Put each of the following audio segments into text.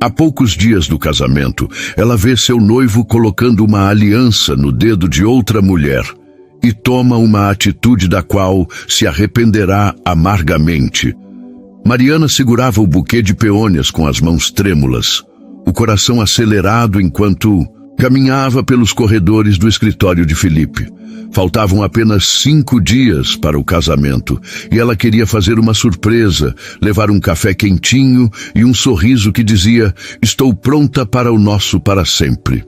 Há poucos dias do casamento, ela vê seu noivo colocando uma aliança no dedo de outra mulher e toma uma atitude da qual se arrependerá amargamente. Mariana segurava o buquê de peônias com as mãos trêmulas, o coração acelerado enquanto caminhava pelos corredores do escritório de Felipe. Faltavam apenas 5 dias para o casamento e ela queria fazer uma surpresa, levar um café quentinho e um sorriso que dizia: estou pronta para o nosso para sempre.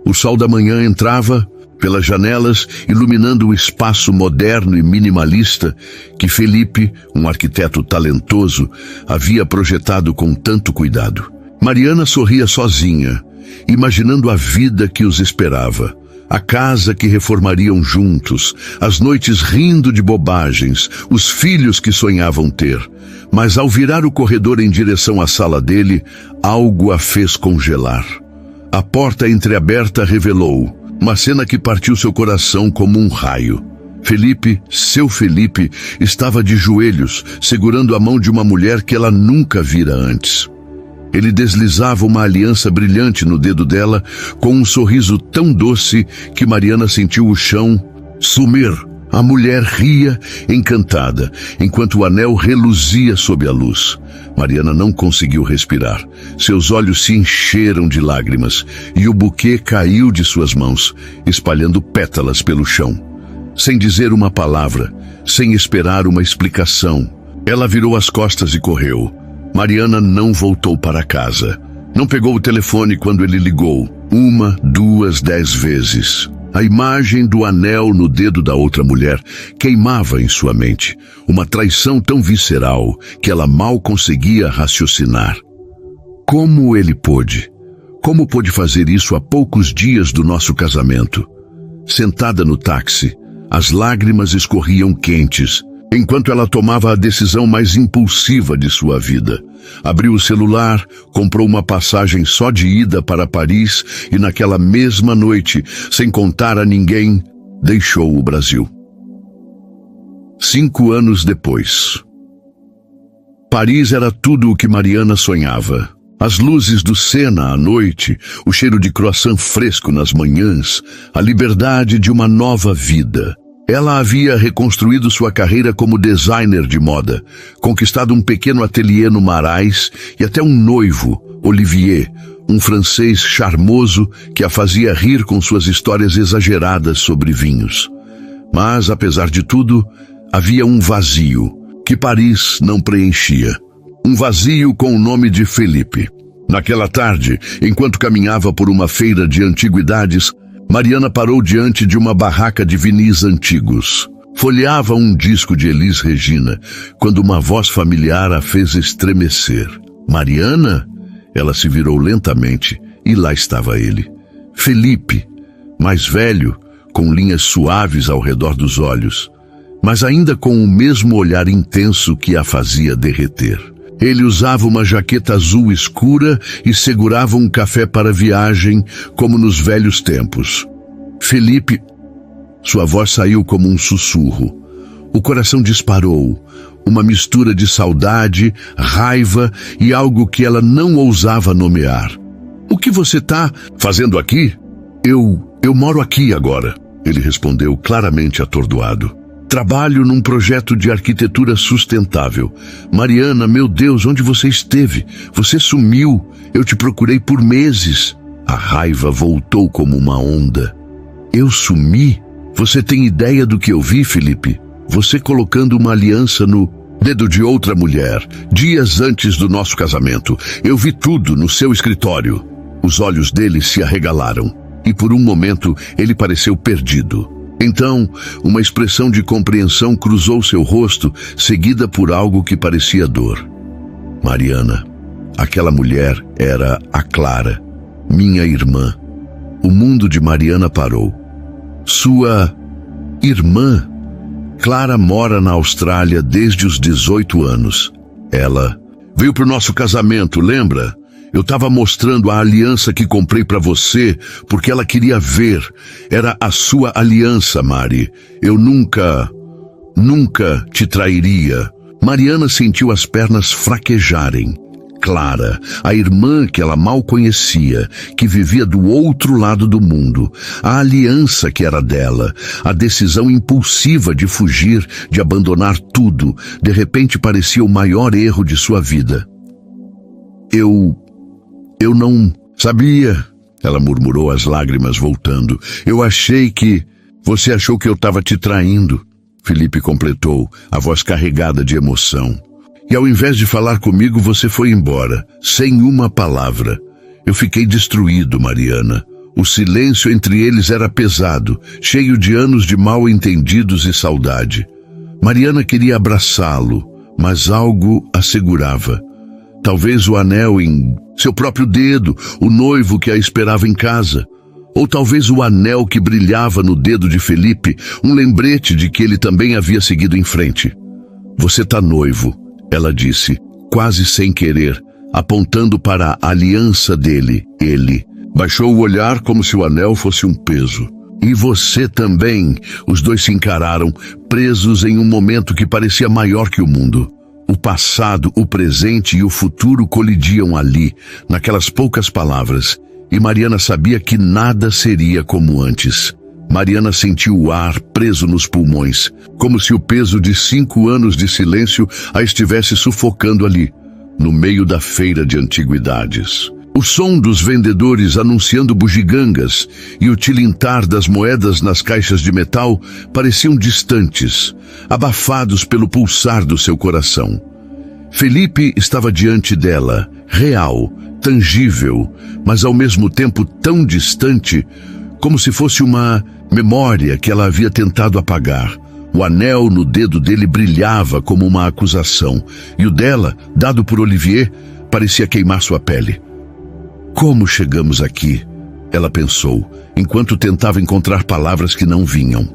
O sol da manhã entrava pelas janelas, iluminando o espaço moderno e minimalista que Felipe, um arquiteto talentoso, havia projetado com tanto cuidado. Mariana sorria sozinha, imaginando a vida que os esperava. A casa que reformariam juntos, as noites rindo de bobagens, os filhos que sonhavam ter. Mas ao virar o corredor em direção à sala dele, algo a fez congelar. A porta entreaberta revelou uma cena que partiu seu coração como um raio. Felipe, seu Felipe, estava de joelhos, segurando a mão de uma mulher que ela nunca vira antes. Ele deslizava uma aliança brilhante no dedo dela, com um sorriso tão doce que Mariana sentiu o chão sumir. A mulher ria, encantada, enquanto o anel reluzia sob a luz. Mariana não conseguiu respirar. Seus olhos se encheram de lágrimas e o buquê caiu de suas mãos, espalhando pétalas pelo chão. Sem dizer uma palavra, sem esperar uma explicação, ela virou as costas e correu. Mariana não voltou para casa. Não pegou o telefone quando ele ligou. 1, 2, 10 vezes. A imagem do anel no dedo da outra mulher queimava em sua mente. Uma traição tão visceral que ela mal conseguia raciocinar. Como ele pôde? Como pôde fazer isso a poucos dias do nosso casamento? Sentada no táxi, as lágrimas escorriam quentes, enquanto ela tomava a decisão mais impulsiva de sua vida. Abriu o celular, comprou uma passagem só de ida para Paris e naquela mesma noite, sem contar a ninguém, deixou o Brasil. 5 anos depois. Paris era tudo o que Mariana sonhava. As luzes do Sena à noite, o cheiro de croissant fresco nas manhãs, a liberdade de uma nova vida. Ela havia reconstruído sua carreira como designer de moda, conquistado um pequeno ateliê no Marais e até um noivo, Olivier, um francês charmoso que a fazia rir com suas histórias exageradas sobre vinhos. Mas, apesar de tudo, havia um vazio que Paris não preenchia. Um vazio com o nome de Felipe. Naquela tarde, enquanto caminhava por uma feira de antiguidades, Mariana parou diante de uma barraca de vinis antigos. Folheava um disco de Elis Regina, quando uma voz familiar a fez estremecer. Mariana? Ela se virou lentamente e lá estava ele. Felipe, mais velho, com linhas suaves ao redor dos olhos, mas ainda com o mesmo olhar intenso que a fazia derreter. Ele usava uma jaqueta azul escura e segurava um café para viagem, como nos velhos tempos. Felipe... Sua voz saiu como um sussurro. O coração disparou, uma mistura de saudade, raiva e algo que ela não ousava nomear. O que você está fazendo aqui? Eu moro aqui agora, ele respondeu claramente atordoado. Trabalho num projeto de arquitetura sustentável. Mariana, meu Deus, onde você esteve? Você sumiu. Eu te procurei por meses. A raiva voltou como uma onda. Eu sumi? Você tem ideia do que eu vi, Felipe? Você colocando uma aliança no dedo de outra mulher, dias antes do nosso casamento. Eu vi tudo no seu escritório. Os olhos dele se arregalaram e por um momento ele pareceu perdido. Então, uma expressão de compreensão cruzou seu rosto, seguida por algo que parecia dor. Mariana, aquela mulher era a Clara, minha irmã. O mundo de Mariana parou. Sua irmã? Clara mora na Austrália desde os 18 anos. Ela veio para o nosso casamento, lembra? Eu estava mostrando a aliança que comprei para você, porque ela queria ver. Era a sua aliança, Mari. Eu nunca te trairia. Mariana sentiu as pernas fraquejarem. Clara, a irmã que ela mal conhecia, que vivia do outro lado do mundo, a aliança que era dela, a decisão impulsiva de fugir, de abandonar tudo, de repente parecia o maior erro de sua vida. Eu não sabia, ela murmurou, as lágrimas voltando. Eu achei que... Você achou que eu estava te traindo, Felipe completou, a voz carregada de emoção. E ao invés de falar comigo, você foi embora, sem uma palavra. Eu fiquei destruído, Mariana. O silêncio entre eles era pesado, cheio de anos de mal-entendidos e saudade. Mariana queria abraçá-lo, mas algo a segurava. Talvez o anel em seu próprio dedo, o noivo que a esperava em casa. Ou talvez o anel que brilhava no dedo de Felipe, um lembrete de que ele também havia seguido em frente. Você tá noivo, ela disse, quase sem querer, apontando para a aliança dele. Ele baixou o olhar como se o anel fosse um peso. E você também. Os dois se encararam, presos em um momento que parecia maior que o mundo. O passado, o presente e o futuro colidiam ali, naquelas poucas palavras, e Mariana sabia que nada seria como antes. Mariana sentiu o ar preso nos pulmões, como se o peso de 5 anos de silêncio a estivesse sufocando ali, no meio da feira de antiguidades. O som dos vendedores anunciando bugigangas e o tilintar das moedas nas caixas de metal pareciam distantes, abafados pelo pulsar do seu coração. Felipe estava diante dela, real, tangível, mas ao mesmo tempo tão distante, como se fosse uma memória que ela havia tentado apagar. O anel no dedo dele brilhava como uma acusação, e o dela, dado por Olivier, parecia queimar sua pele. Como chegamos aqui? Ela pensou, enquanto tentava encontrar palavras que não vinham.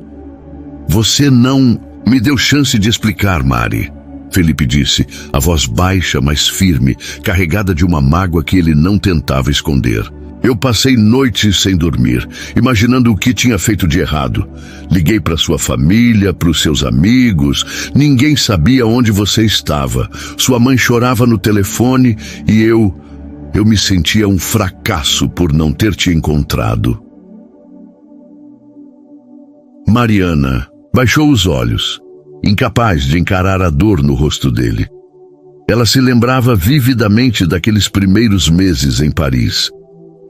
Você não me deu chance de explicar, Mari, Felipe disse, a voz baixa, mas firme, carregada de uma mágoa que ele não tentava esconder. Eu passei noites sem dormir, imaginando o que tinha feito de errado. Liguei para sua família, para os seus amigos. Ninguém sabia onde você estava. Sua mãe chorava no telefone e eu me sentia um fracasso por não ter te encontrado. Mariana baixou os olhos, incapaz de encarar a dor no rosto dele. Ela se lembrava vividamente daqueles primeiros meses em Paris.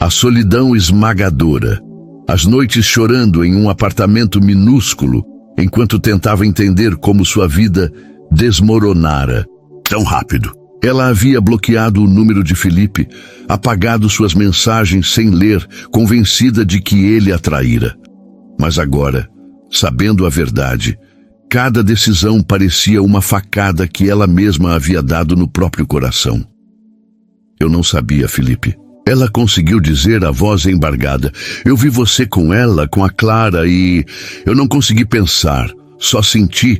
A solidão esmagadora, as noites chorando em um apartamento minúsculo, enquanto tentava entender como sua vida desmoronara tão rápido. Ela havia bloqueado o número de Felipe, apagado suas mensagens sem ler, convencida de que ele a traíra. Mas agora, sabendo a verdade, cada decisão parecia uma facada que ela mesma havia dado no próprio coração. Eu não sabia, Felipe. Ela conseguiu dizer, a voz embargada. Eu vi você com ela, com a Clara, e eu não consegui pensar. Só senti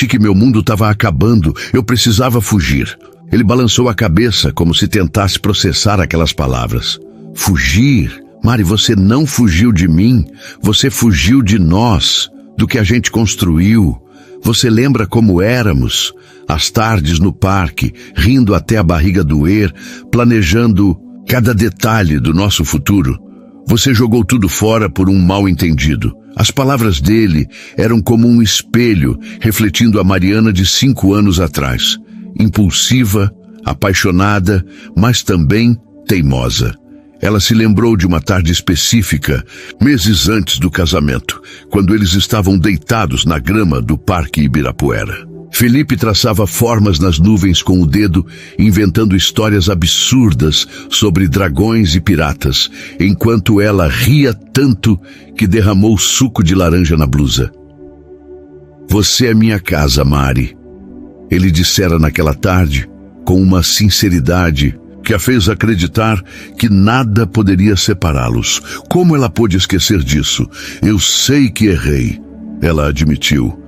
que meu mundo estava acabando. Eu precisava fugir. Ele balançou a cabeça como se tentasse processar aquelas palavras. Fugir? Mari, você não fugiu de mim. Você fugiu de nós, do que a gente construiu. Você lembra como éramos? As tardes no parque, rindo até a barriga doer, planejando cada detalhe do nosso futuro. Você jogou tudo fora por um mal-entendido. As palavras dele eram como um espelho, refletindo a Mariana de 5 anos atrás. Impulsiva, apaixonada, mas também teimosa. Ela se lembrou de uma tarde específica, meses antes do casamento, quando eles estavam deitados na grama do Parque Ibirapuera. Felipe traçava formas nas nuvens com o dedo, inventando histórias absurdas sobre dragões e piratas, enquanto ela ria tanto que derramou suco de laranja na blusa. Você é minha casa, Mari, ele dissera naquela tarde, com uma sinceridade que a fez acreditar que nada poderia separá-los. Como ela pôde esquecer disso? Eu sei que errei, ela admitiu,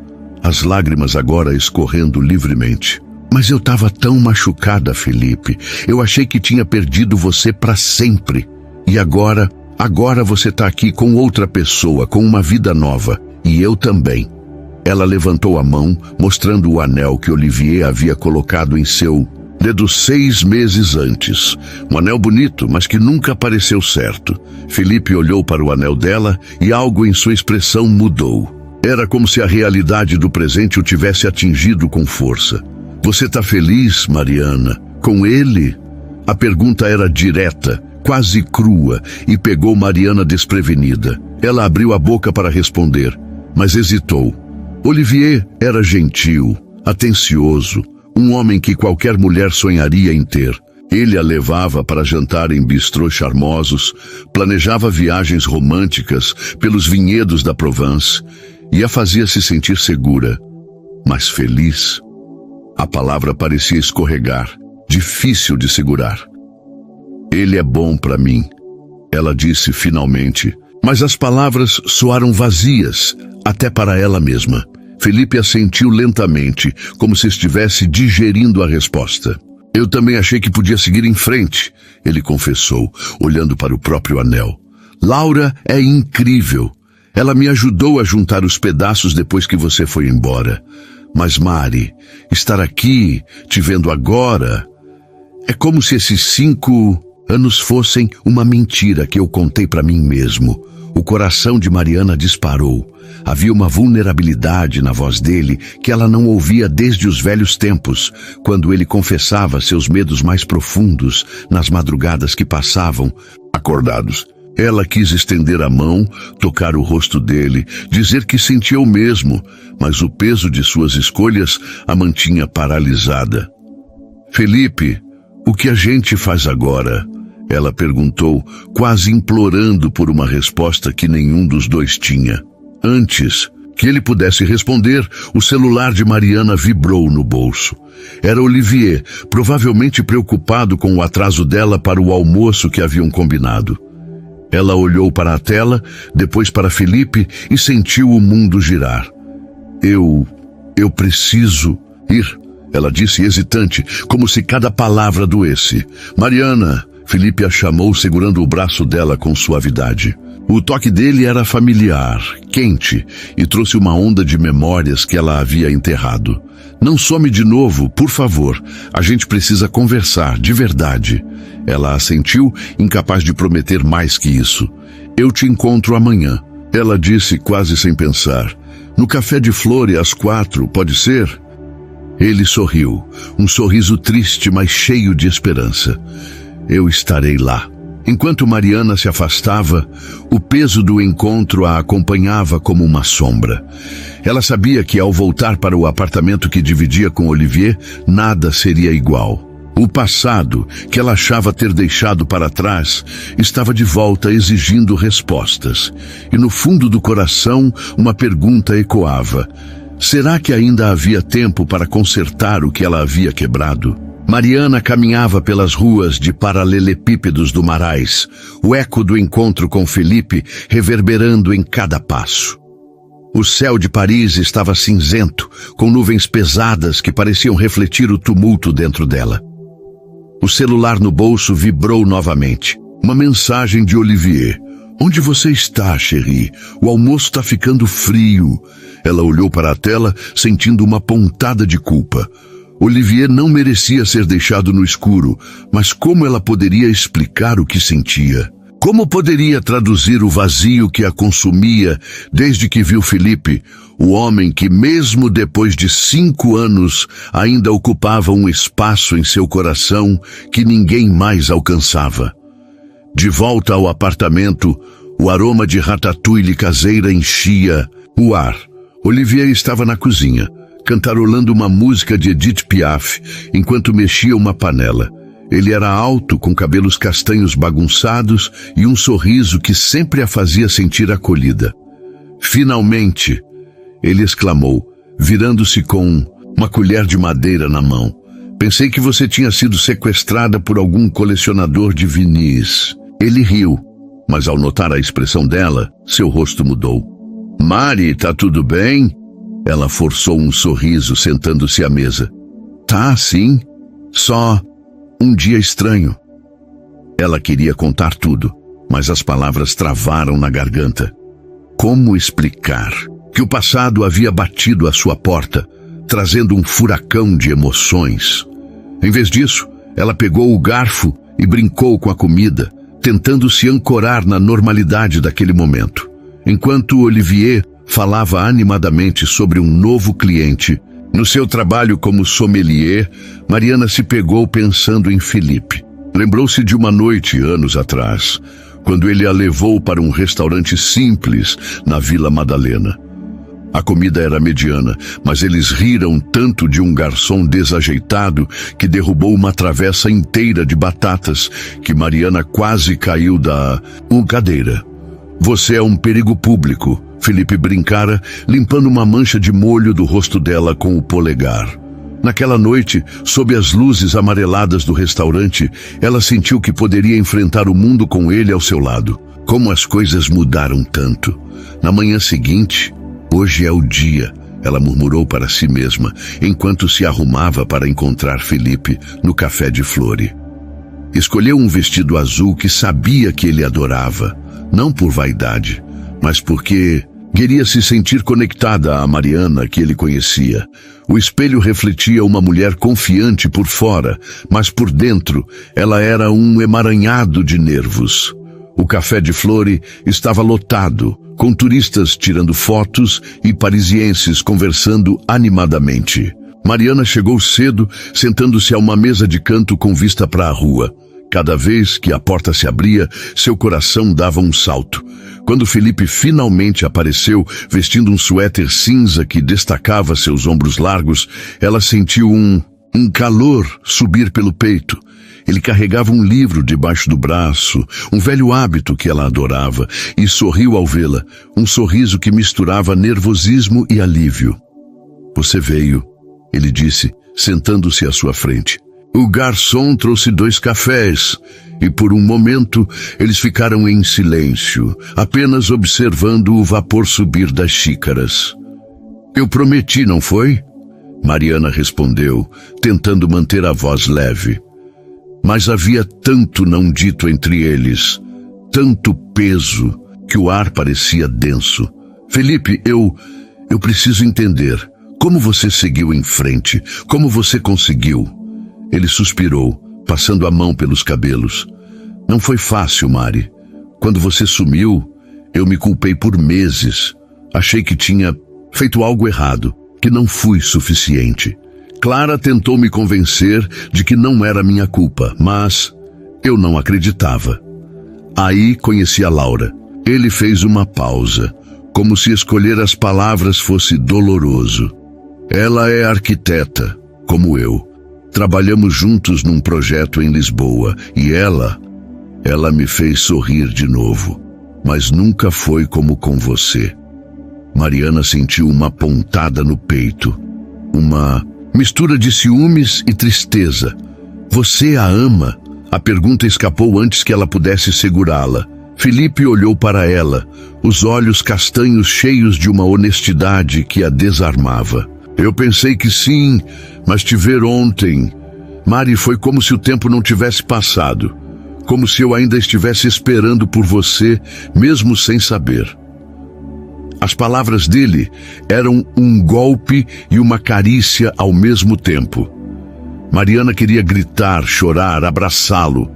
as lágrimas agora escorrendo livremente. Mas eu estava tão machucada, Felipe. Eu achei que tinha perdido você para sempre. E agora você está aqui com outra pessoa, com uma vida nova. E eu também. Ela levantou a mão, mostrando o anel que Olivier havia colocado em seu dedo 6 meses antes. Um anel bonito, mas que nunca pareceu certo. Felipe olhou para o anel dela e algo em sua expressão mudou. Era como se a realidade do presente o tivesse atingido com força. Você tá feliz, Mariana? Com ele? A pergunta era direta, quase crua, e pegou Mariana desprevenida. Ela abriu a boca para responder, mas hesitou. Olivier era gentil, atencioso, um homem que qualquer mulher sonharia em ter. Ele a levava para jantar em bistrôs charmosos, planejava viagens românticas pelos vinhedos da Provence e a fazia se sentir segura, mas feliz. A palavra parecia escorregar, difícil de segurar. Ele é bom para mim, ela disse finalmente, mas as palavras soaram vazias, até para ela mesma. Felipe assentiu lentamente, como se estivesse digerindo a resposta. Eu também achei que podia seguir em frente, ele confessou, olhando para o próprio anel. Laura é incrível. Ela me ajudou a juntar os pedaços depois que você foi embora. Mas, Mari, estar aqui, te vendo agora, é como se esses 5 anos fossem uma mentira que eu contei para mim mesmo. O coração de Mariana disparou. Havia uma vulnerabilidade na voz dele que ela não ouvia desde os velhos tempos, quando ele confessava seus medos mais profundos nas madrugadas que passavam acordados. Ela quis estender a mão, tocar o rosto dele, dizer que sentia o mesmo, mas o peso de suas escolhas a mantinha paralisada. Felipe, o que a gente faz agora? Ela perguntou, quase implorando por uma resposta que nenhum dos dois tinha. Antes que ele pudesse responder, o celular de Mariana vibrou no bolso. Era Olivier, provavelmente preocupado com o atraso dela para o almoço que haviam combinado. Ela olhou para a tela, depois para Felipe e sentiu o mundo girar. Eu preciso ir, ela disse hesitante, como se cada palavra doesse. Mariana, Felipe a chamou segurando o braço dela com suavidade. O toque dele era familiar, quente, e trouxe uma onda de memórias que ela havia enterrado. Não some de novo, por favor. A gente precisa conversar, de verdade. Ela assentiu, incapaz de prometer mais que isso. Eu te encontro amanhã. Ela disse quase sem pensar. No café de Flore às 4, pode ser? Ele sorriu, um sorriso triste, mas cheio de esperança. Eu estarei lá. Enquanto Mariana se afastava, o peso do encontro a acompanhava como uma sombra. Ela sabia que ao voltar para o apartamento que dividia com Olivier, nada seria igual. O passado, que ela achava ter deixado para trás, estava de volta exigindo respostas. E no fundo do coração, uma pergunta ecoava. Será que ainda havia tempo para consertar o que ela havia quebrado? Mariana caminhava pelas ruas de paralelepípedos do Marais, o eco do encontro com Felipe reverberando em cada passo. O céu de Paris estava cinzento, com nuvens pesadas que pareciam refletir o tumulto dentro dela. O celular no bolso vibrou novamente. Uma mensagem de Olivier. Onde você está, chérie? O almoço está ficando frio. Ela olhou para a tela, sentindo uma pontada de culpa. Olivier não merecia ser deixado no escuro, mas como ela poderia explicar o que sentia? Como poderia traduzir o vazio que a consumia desde que viu Felipe, o homem que mesmo depois de 5 anos ainda ocupava um espaço em seu coração que ninguém mais alcançava? De volta ao apartamento, o aroma de ratatouille caseira enchia o ar. Olivier estava na cozinha, cantarolando uma música de Edith Piaf, enquanto mexia uma panela. Ele era alto, com cabelos castanhos bagunçados e um sorriso que sempre a fazia sentir acolhida. Finalmente, ele exclamou, virando-se com uma colher de madeira na mão. Pensei que você tinha sido sequestrada por algum colecionador de vinis. Ele riu, mas ao notar a expressão dela, seu rosto mudou. Mari, tá tudo bem? Ela forçou um sorriso, sentando-se à mesa. Tá, sim. Só um dia estranho. Ela queria contar tudo, mas as palavras travaram na garganta. Como explicar que o passado havia batido à sua porta, trazendo um furacão de emoções? Em vez disso, ela pegou o garfo e brincou com a comida, tentando se ancorar na normalidade daquele momento. Enquanto Olivier falava animadamente sobre um novo cliente, no seu trabalho como sommelier, Mariana se pegou pensando em Philippe. Lembrou-se de uma noite, anos atrás, quando ele a levou para um restaurante simples na Vila Madalena. A comida era mediana, mas eles riram tanto de um garçom desajeitado que derrubou uma travessa inteira de batatas que Mariana quase caiu da cadeira. Você é um perigo público, Philippe brincara, limpando uma mancha de molho do rosto dela com o polegar. Naquela noite, sob as luzes amareladas do restaurante, ela sentiu que poderia enfrentar o mundo com ele ao seu lado. Como as coisas mudaram tanto. Na manhã seguinte, hoje é o dia, ela murmurou para si mesma, enquanto se arrumava para encontrar Philippe no café de Flore. Escolheu um vestido azul que sabia que ele adorava, não por vaidade, mas porque queria se sentir conectada à Mariana que ele conhecia. O espelho refletia uma mulher confiante por fora, mas por dentro ela era um emaranhado de nervos. O café de Flore estava lotado, com turistas tirando fotos e parisienses conversando animadamente. Mariana chegou cedo, sentando-se a uma mesa de canto com vista para a rua. Cada vez que a porta se abria, seu coração dava um salto. Quando Philippe finalmente apareceu, vestindo um suéter cinza que destacava seus ombros largos, ela sentiu um calor subir pelo peito. Ele carregava um livro debaixo do braço, um velho hábito que ela adorava, e sorriu ao vê-la, um sorriso que misturava nervosismo e alívio. Você veio, ele disse, sentando-se à sua frente. O garçom trouxe 2 cafés, e por um momento eles ficaram em silêncio, apenas observando o vapor subir das xícaras. Eu prometi, não foi? Mariana respondeu, tentando manter a voz leve. Mas havia tanto não dito entre eles, tanto peso, que o ar parecia denso. Philippe, eu preciso entender. Como você seguiu em frente? Como você conseguiu? Ele suspirou, passando a mão pelos cabelos. Não foi fácil, Mari. Quando você sumiu, eu me culpei por meses. Achei que tinha feito algo errado, que não fui suficiente. Clara tentou me convencer de que não era minha culpa, mas eu não acreditava. Aí conheci a Laura. Ele fez uma pausa, como se escolher as palavras fosse doloroso. Ela é arquiteta, como eu. Trabalhamos juntos num projeto em Lisboa e ela me fez sorrir de novo, mas nunca foi como com você. Mariana sentiu uma pontada no peito, uma mistura de ciúmes e tristeza. Você a ama? A pergunta escapou antes que ela pudesse segurá-la. Philippe olhou para ela, os olhos castanhos cheios de uma honestidade que a desarmava. Eu pensei que sim, mas te ver ontem, Mari, foi como se o tempo não tivesse passado. Como se eu ainda estivesse esperando por você, mesmo sem saber. As palavras dele eram um golpe e uma carícia ao mesmo tempo. Mariana queria gritar, chorar, abraçá-lo,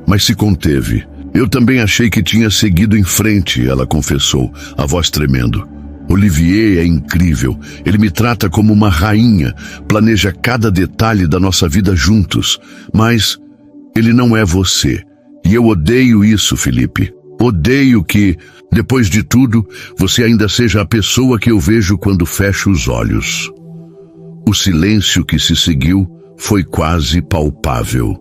mas se conteve. Eu também achei que tinha seguido em frente, ela confessou, a voz tremendo. Olivier é incrível. Ele me trata como uma rainha, planeja cada detalhe da nossa vida juntos. Mas ele não é você. E eu odeio isso, Philippe. Odeio que, depois de tudo, você ainda seja a pessoa que eu vejo quando fecho os olhos. O silêncio que se seguiu foi quase palpável.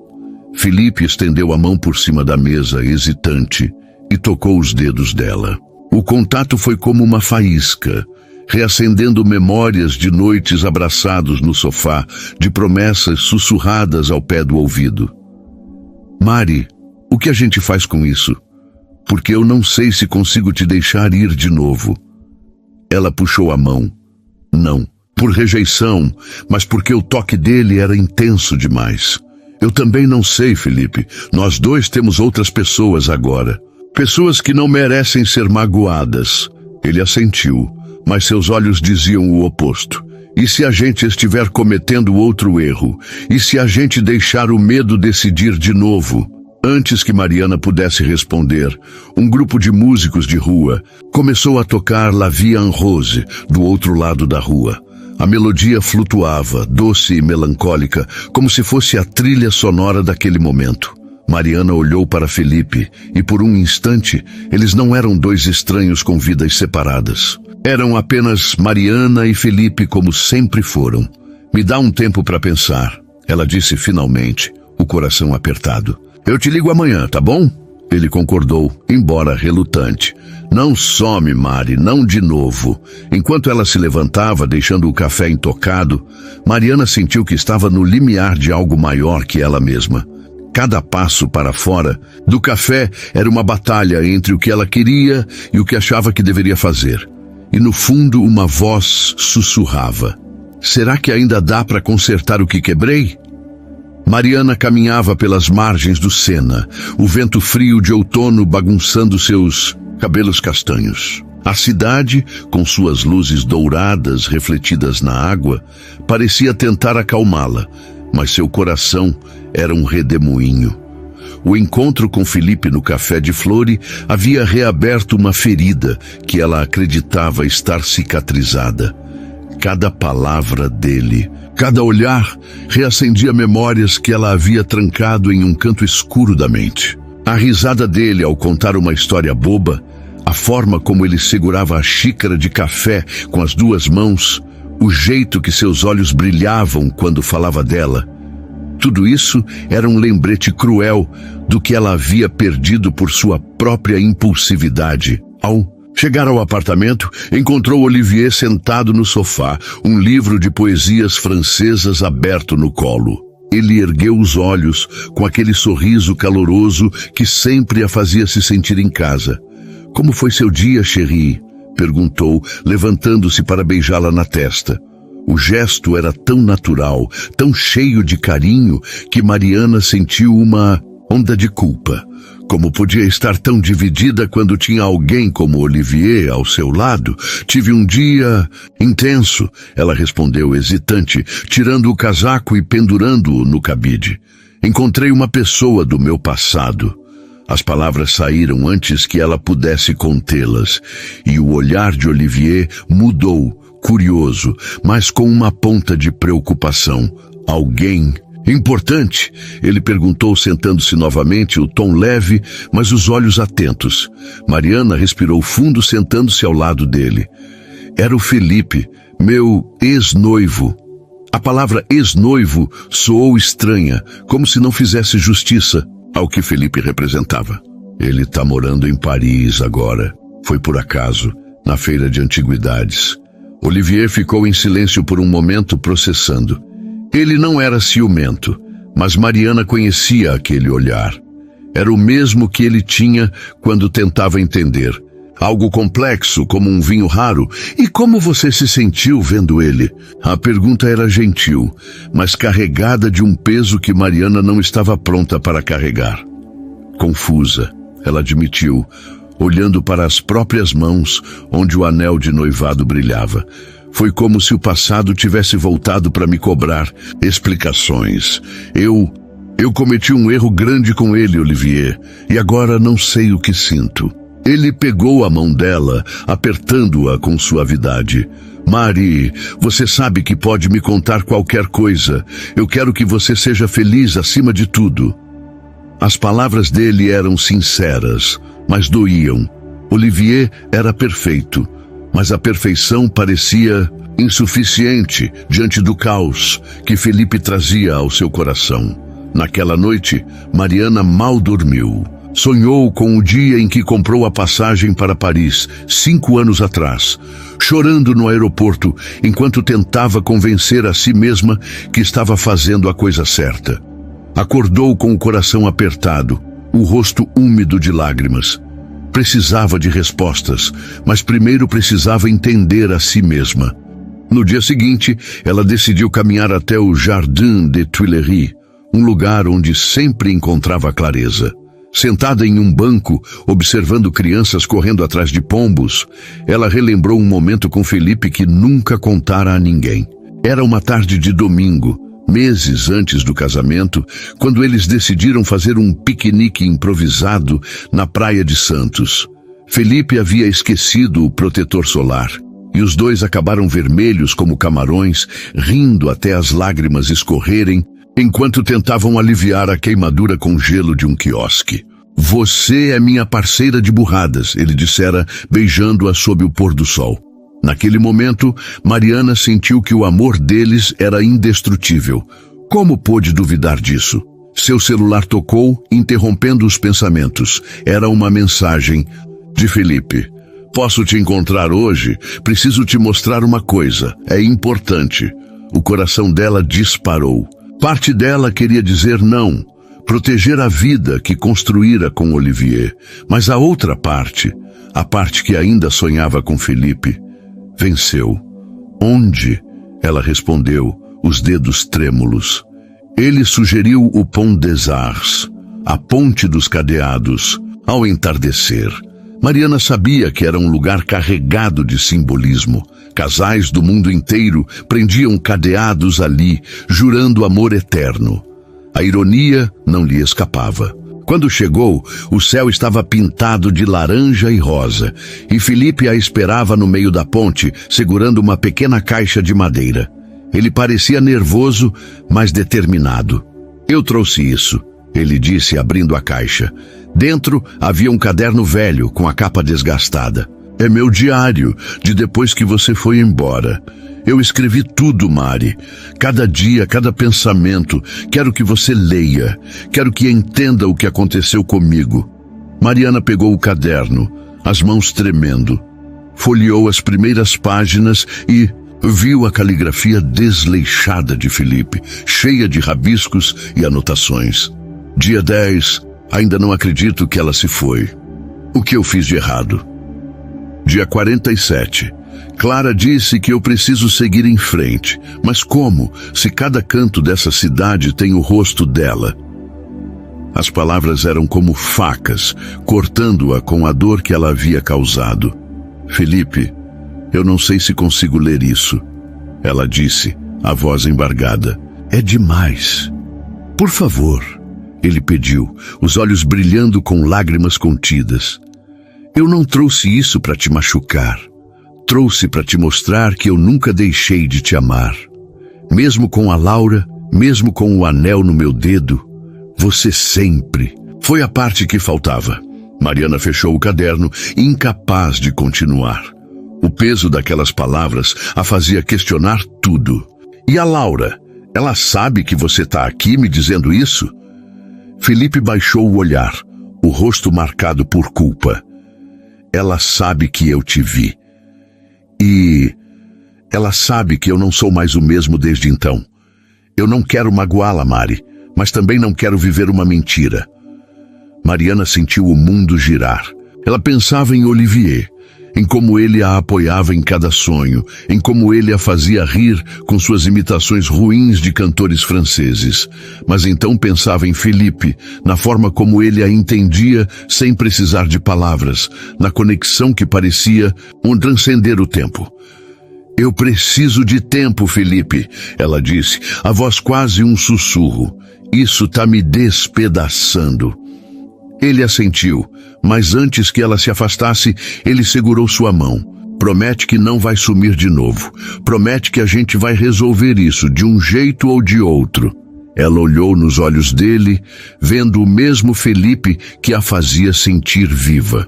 Philippe estendeu a mão por cima da mesa, hesitante, e tocou os dedos dela. O contato foi como uma faísca, reacendendo memórias de noites abraçados no sofá, de promessas sussurradas ao pé do ouvido. Mari, o que a gente faz com isso? Porque eu não sei se consigo te deixar ir de novo. Ela puxou a mão. Não, por rejeição, mas porque o toque dele era intenso demais. Eu também não sei, Philippe. Nós dois temos outras pessoas agora. Pessoas que não merecem ser magoadas. Ele assentiu, mas seus olhos diziam o oposto. E se a gente estiver cometendo outro erro? E se a gente deixar o medo decidir de novo? Antes que Mariana pudesse responder, um grupo de músicos de rua começou a tocar La Vie en Rose, do outro lado da rua. A melodia flutuava, doce e melancólica, como se fosse a trilha sonora daquele momento. Mariana olhou para Felipe e, por um instante, eles não eram dois estranhos com vidas separadas. Eram apenas Mariana e Felipe como sempre foram. Me dá um tempo para pensar, ela disse finalmente, o coração apertado. Eu te ligo amanhã, tá bom? Ele concordou, embora relutante. Não some, Mari, não de novo. Enquanto ela se levantava, deixando o café intocado, Mariana sentiu que estava no limiar de algo maior que ela mesma. Cada passo para fora do café era uma batalha entre o que ela queria e o que achava que deveria fazer. E no fundo uma voz sussurrava. Será que ainda dá para consertar o que quebrei? Mariana caminhava pelas margens do Sena, o vento frio de outono bagunçando seus cabelos castanhos. A cidade, com suas luzes douradas refletidas na água, parecia tentar acalmá-la, mas seu coração era um redemoinho. O encontro com Felipe no Café de Flore havia reaberto uma ferida que ela acreditava estar cicatrizada. Cada palavra dele, cada olhar, reacendia memórias que ela havia trancado em um canto escuro da mente. A risada dele ao contar uma história boba, a forma como ele segurava a xícara de café com as duas mãos, o jeito que seus olhos brilhavam quando falava dela. Tudo isso era um lembrete cruel do que ela havia perdido por sua própria impulsividade. Ao chegar ao apartamento, encontrou Olivier sentado no sofá, um livro de poesias francesas aberto no colo. Ele ergueu os olhos com aquele sorriso caloroso que sempre a fazia se sentir em casa. Como foi seu dia, chérie? Perguntou, levantando-se para beijá-la na testa. O gesto era tão natural, tão cheio de carinho, que Mariana sentiu uma onda de culpa. Como podia estar tão dividida quando tinha alguém como Olivier ao seu lado? Tive um dia intenso, ela respondeu hesitante, tirando o casaco e pendurando-o no cabide. Encontrei uma pessoa do meu passado. As palavras saíram antes que ela pudesse contê-las, e o olhar de Olivier mudou, curioso, mas com uma ponta de preocupação. Alguém importante? Ele perguntou, sentando-se novamente, o tom leve, mas os olhos atentos. Mariana respirou fundo, sentando-se ao lado dele. Era o Felipe, meu ex-noivo. A palavra ex-noivo soou estranha, como se não fizesse justiça ao que Felipe representava. Ele está morando em Paris agora. Foi por acaso, na feira de antiguidades. Olivier ficou em silêncio por um momento, processando. Ele não era ciumento, mas Mariana conhecia aquele olhar. Era o mesmo que ele tinha quando tentava entender. Algo complexo, como um vinho raro. E como você se sentiu vendo ele? A pergunta era gentil, mas carregada de um peso que Mariana não estava pronta para carregar. Confusa, ela admitiu, olhando para as próprias mãos, onde o anel de noivado brilhava. Foi como se o passado tivesse voltado para me cobrar explicações. Eu cometi um erro grande com ele, Olivier, e agora não sei o que sinto. Ele pegou a mão dela, apertando-a com suavidade. Mari, você sabe que pode me contar qualquer coisa. Eu quero que você seja feliz acima de tudo. As palavras dele eram sinceras, mas doíam. Olivier era perfeito, mas a perfeição parecia insuficiente diante do caos que Felipe trazia ao seu coração. Naquela noite, Mariana mal dormiu. Sonhou com o dia em que comprou a passagem para Paris, 5 anos atrás, chorando no aeroporto enquanto tentava convencer a si mesma que estava fazendo a coisa certa. Acordou com o coração apertado, o rosto úmido de lágrimas. Precisava de respostas, mas primeiro precisava entender a si mesma. No dia seguinte, ela decidiu caminhar até o Jardin des Tuileries, um lugar onde sempre encontrava clareza. Sentada em um banco, observando crianças correndo atrás de pombos, ela relembrou um momento com Felipe que nunca contara a ninguém. Era uma tarde de domingo, meses antes do casamento, quando eles decidiram fazer um piquenique improvisado na praia de Santos. Felipe havia esquecido o protetor solar, e os dois acabaram vermelhos como camarões, rindo até as lágrimas escorrerem, enquanto tentavam aliviar a queimadura com gelo de um quiosque. "Você é minha parceira de burradas", ele dissera, beijando-a sob o pôr do sol. Naquele momento, Mariana sentiu que o amor deles era indestrutível. Como pôde duvidar disso? Seu celular tocou, interrompendo os pensamentos. Era uma mensagem de Felipe. "Posso te encontrar hoje? Preciso te mostrar uma coisa. É importante." O coração dela disparou. Parte dela queria dizer não, proteger a vida que construíra com Olivier. Mas a outra parte, a parte que ainda sonhava com Felipe, venceu. "Onde?" Ela respondeu, os dedos trêmulos. Ele sugeriu o Pont des Arts, a Ponte dos Cadeados, ao entardecer. Mariana sabia que era um lugar carregado de simbolismo. Casais do mundo inteiro prendiam cadeados ali, jurando amor eterno. A ironia não lhe escapava. Quando chegou, o céu estava pintado de laranja e rosa, e Felipe a esperava no meio da ponte, segurando uma pequena caixa de madeira. Ele parecia nervoso, mas determinado. "Eu trouxe isso", ele disse, abrindo a caixa. Dentro havia um caderno velho, com a capa desgastada. "É meu diário, de depois que você foi embora. Eu escrevi tudo, Mari. Cada dia, cada pensamento. Quero que você leia. Quero que entenda o que aconteceu comigo." Mariana pegou o caderno, as mãos tremendo. Folheou as primeiras páginas e viu a caligrafia desleixada de Felipe, cheia de rabiscos e anotações. "Dia 10, ainda não acredito que ela se foi. O que eu fiz de errado?" Dia 47. Clara disse que eu preciso seguir em frente. Mas como, se cada canto dessa cidade tem o rosto dela? As palavras eram como facas, cortando-a com a dor que ela havia causado. "Felipe, eu não sei se consigo ler isso", ela disse, a voz embargada. "É demais. Por favor", ele pediu, os olhos brilhando com lágrimas contidas. "Eu não trouxe isso para te machucar. Trouxe para te mostrar que eu nunca deixei de te amar. Mesmo com a Laura, mesmo com o anel no meu dedo, você sempre." Foi a parte que faltava. Mariana fechou o caderno, incapaz de continuar. O peso daquelas palavras a fazia questionar tudo. "E a Laura? Ela sabe que você está aqui me dizendo isso?" Felipe baixou o olhar, o rosto marcado por culpa. "Ela sabe que eu te vi. E ela sabe que eu não sou mais o mesmo desde então. Eu não quero magoá-la, Mari, mas também não quero viver uma mentira." Mariana sentiu o mundo girar. Ela pensava em Olivier, em como ele a apoiava em cada sonho, em como ele a fazia rir com suas imitações ruins de cantores franceses. Mas então pensava em Felipe, na forma como ele a entendia sem precisar de palavras, na conexão que parecia transcender o tempo. "Eu preciso de tempo, Felipe", ela disse, a voz quase um sussurro. "Isso tá me despedaçando." Ele assentiu, mas antes que ela se afastasse, ele segurou sua mão. "Promete que não vai sumir de novo. Promete que a gente vai resolver isso de um jeito ou de outro." Ela olhou nos olhos dele, vendo o mesmo Felipe que a fazia sentir viva.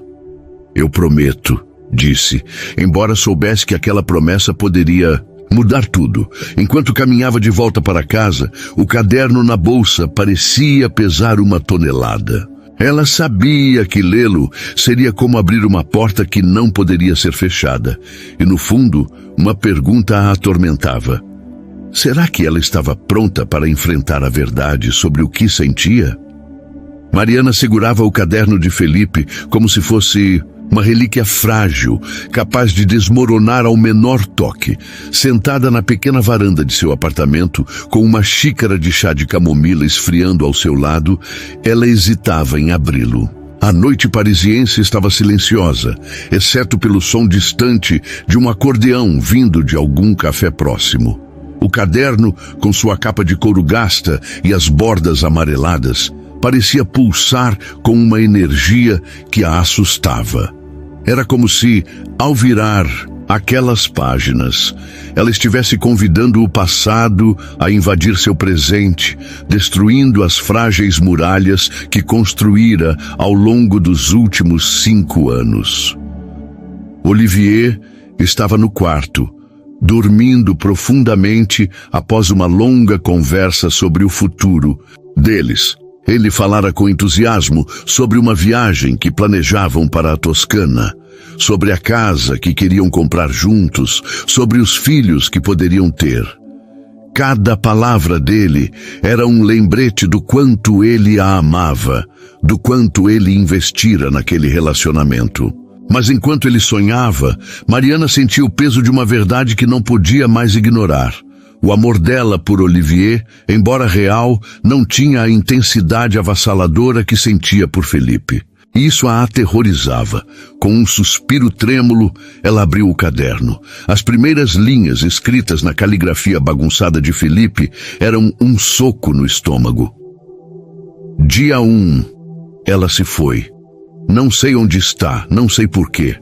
"Eu prometo", disse, embora soubesse que aquela promessa poderia mudar tudo. Enquanto caminhava de volta para casa, o caderno na bolsa parecia pesar 1 tonelada. Ela sabia que lê-lo seria como abrir uma porta que não poderia ser fechada. E no fundo, uma pergunta a atormentava. Será que ela estava pronta para enfrentar a verdade sobre o que sentia? Mariana segurava o caderno de Felipe como se fosse uma relíquia frágil, capaz de desmoronar ao menor toque. Sentada na pequena varanda de seu apartamento, com uma xícara de chá de camomila esfriando ao seu lado, ela hesitava em abri-lo. A noite parisiense estava silenciosa, exceto pelo som distante de um acordeão vindo de algum café próximo. O caderno, com sua capa de couro gasta e as bordas amareladas, parecia pulsar com uma energia que a assustava. Era como se, ao virar aquelas páginas, ela estivesse convidando o passado a invadir seu presente, destruindo as frágeis muralhas que construíra ao longo dos últimos 5 anos. Olivier estava no quarto, dormindo profundamente após uma longa conversa sobre o futuro deles. Ele falara com entusiasmo sobre uma viagem que planejavam para a Toscana, sobre a casa que queriam comprar juntos, sobre os filhos que poderiam ter. Cada palavra dele era um lembrete do quanto ele a amava, do quanto ele investira naquele relacionamento. Mas enquanto ele sonhava, Mariana sentia o peso de uma verdade que não podia mais ignorar. O amor dela por Olivier, embora real, não tinha a intensidade avassaladora que sentia por Felipe. E isso a aterrorizava. Com um suspiro trêmulo, ela abriu o caderno. As primeiras linhas escritas na caligrafia bagunçada de Felipe eram um soco no estômago. Dia 1. Ela se foi. Não sei onde está, não sei porquê.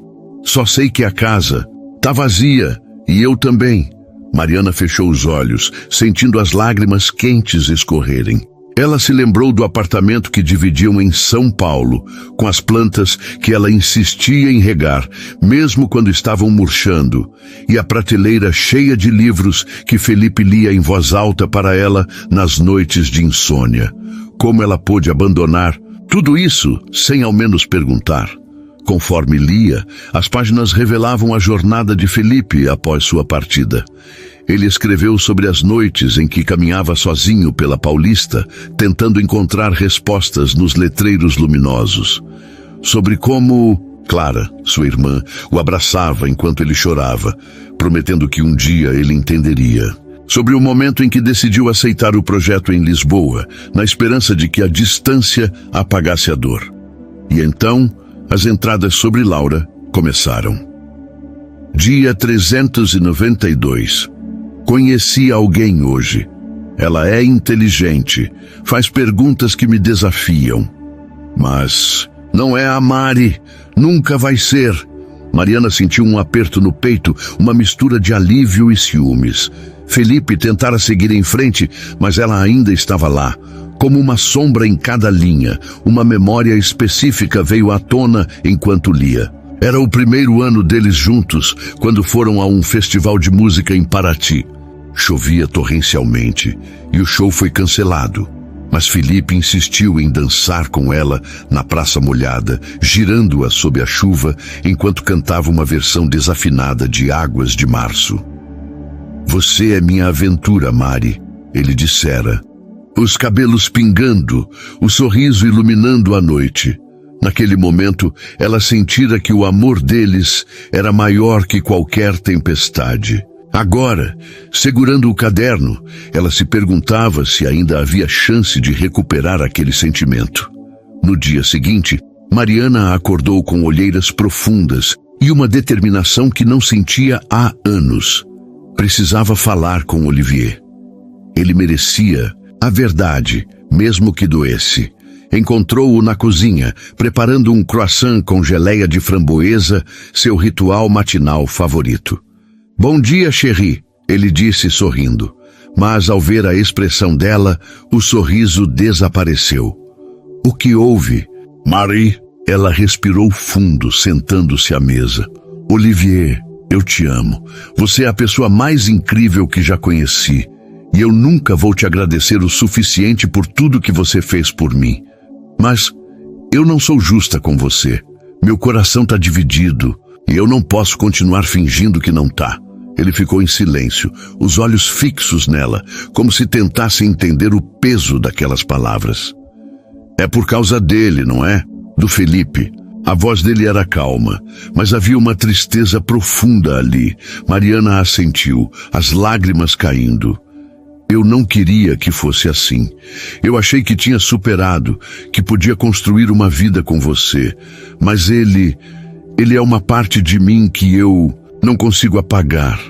Só sei que a casa tá vazia, e eu também. Mariana fechou os olhos, sentindo as lágrimas quentes escorrerem. Ela se lembrou do apartamento que dividiam em São Paulo, com as plantas que ela insistia em regar, mesmo quando estavam murchando, e a prateleira cheia de livros que Felipe lia em voz alta para ela nas noites de insônia. Como ela pôde abandonar tudo isso sem ao menos perguntar? Conforme lia, as páginas revelavam a jornada de Felipe após sua partida. Ele escreveu sobre as noites em que caminhava sozinho pela Paulista, tentando encontrar respostas nos letreiros luminosos. Sobre como Clara, sua irmã, o abraçava enquanto ele chorava, prometendo que um dia ele entenderia. Sobre o momento em que decidiu aceitar o projeto em Lisboa, na esperança de que a distância apagasse a dor. E então, as entradas sobre Laura começaram. Dia 392. Conheci alguém hoje. Ela é inteligente, faz perguntas que me desafiam. Mas não é a Mari, nunca vai ser. Mariana sentiu um aperto no peito, uma mistura de alívio e ciúmes. Felipe tentara seguir em frente, mas ela ainda estava lá. Como uma sombra em cada linha, uma memória específica veio à tona enquanto lia. Era o primeiro ano deles juntos, quando foram a um festival de música em Paraty. Chovia torrencialmente e o show foi cancelado. Mas Felipe insistiu em dançar com ela na praça molhada, girando-a sob a chuva, enquanto cantava uma versão desafinada de Águas de Março. Você é minha aventura, Mari, ele dissera. Os cabelos pingando, o sorriso iluminando a noite. Naquele momento, ela sentira que o amor deles era maior que qualquer tempestade. Agora, segurando o caderno, ela se perguntava se ainda havia chance de recuperar aquele sentimento. No dia seguinte, Mariana acordou com olheiras profundas e uma determinação que não sentia há anos. Precisava falar com Olivier. Ele merecia a verdade, mesmo que doesse. Encontrou-o na cozinha, preparando um croissant com geleia de framboesa, seu ritual matinal favorito. Bom dia, chérie, ele disse sorrindo. Mas ao ver a expressão dela, o sorriso desapareceu. O que houve? Marie, ela respirou fundo, sentando-se à mesa. Olivier, eu te amo. Você é a pessoa mais incrível que já conheci. E eu nunca vou te agradecer o suficiente por tudo que você fez por mim. Mas eu não sou justa com você. Meu coração está dividido e eu não posso continuar fingindo que não tá. Ele ficou em silêncio, os olhos fixos nela, como se tentasse entender o peso daquelas palavras. É por causa dele, não é? Do Felipe. A voz dele era calma, mas havia uma tristeza profunda ali. Mariana a sentiu, as lágrimas caindo. Eu não queria que fosse assim. Eu achei que tinha superado, que podia construir uma vida com você. Mas ele é uma parte de mim que eu não consigo apagar.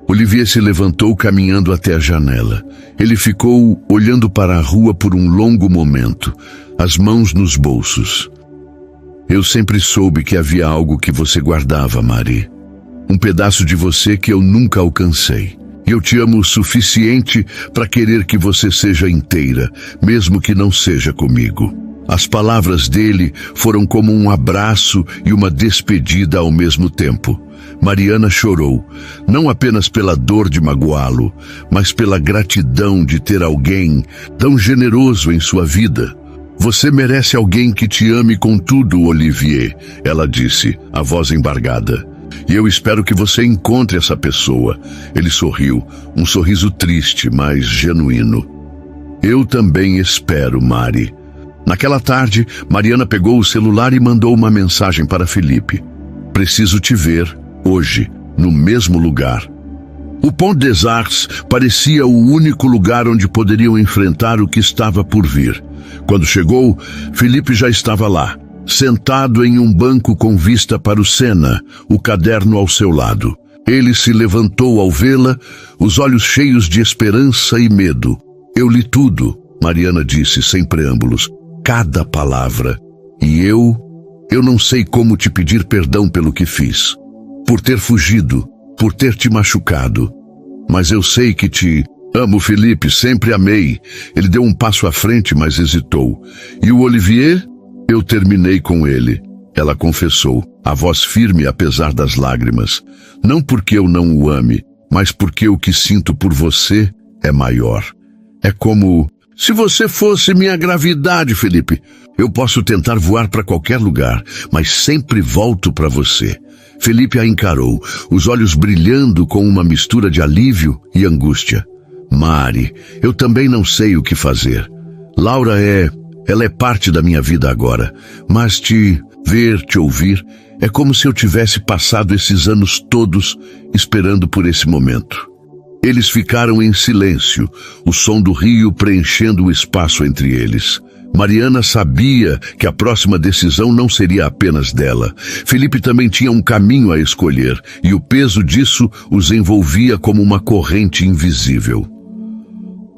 Olivier se levantou caminhando até a janela. Ele ficou olhando para a rua por um longo momento, as mãos nos bolsos. Eu sempre soube que havia algo que você guardava, Mari. Um pedaço de você que eu nunca alcancei. E eu te amo o suficiente para querer que você seja inteira, mesmo que não seja comigo. As palavras dele foram como um abraço e uma despedida ao mesmo tempo. Mariana chorou, não apenas pela dor de magoá-lo, mas pela gratidão de ter alguém tão generoso em sua vida. Você merece alguém que te ame com tudo, Olivier, ela disse, a voz embargada. E eu espero que você encontre essa pessoa. Ele sorriu, um sorriso triste, mas genuíno. Eu também espero, Mari. Naquela tarde, Mariana pegou o celular e mandou uma mensagem para Felipe. Preciso te ver, hoje, no mesmo lugar. O Pont des Arts parecia o único lugar onde poderiam enfrentar o que estava por vir. Quando chegou, Felipe já estava lá, sentado em um banco com vista para o Sena, o caderno ao seu lado. Ele se levantou ao vê-la, os olhos cheios de esperança e medo. Eu li tudo, Mariana disse sem preâmbulos, cada palavra. E eu não sei como te pedir perdão pelo que fiz. Por ter fugido, por ter te machucado. Mas eu sei que te amo, Felipe, sempre amei. Ele deu um passo à frente, mas hesitou. E o Olivier? Eu terminei com ele. Ela confessou, a voz firme apesar das lágrimas. Não porque eu não o ame, mas porque o que sinto por você é maior. É como se você fosse minha gravidade, Felipe. Eu posso tentar voar para qualquer lugar, mas sempre volto para você. Felipe a encarou, os olhos brilhando com uma mistura de alívio e angústia. Mari, eu também não sei o que fazer. Laura ela é parte da minha vida agora, mas te ver, te ouvir, é como se eu tivesse passado esses anos todos esperando por esse momento. Eles ficaram em silêncio, o som do rio preenchendo o espaço entre eles. Mariana sabia que a próxima decisão não seria apenas dela. Felipe também tinha um caminho a escolher, e o peso disso os envolvia como uma corrente invisível.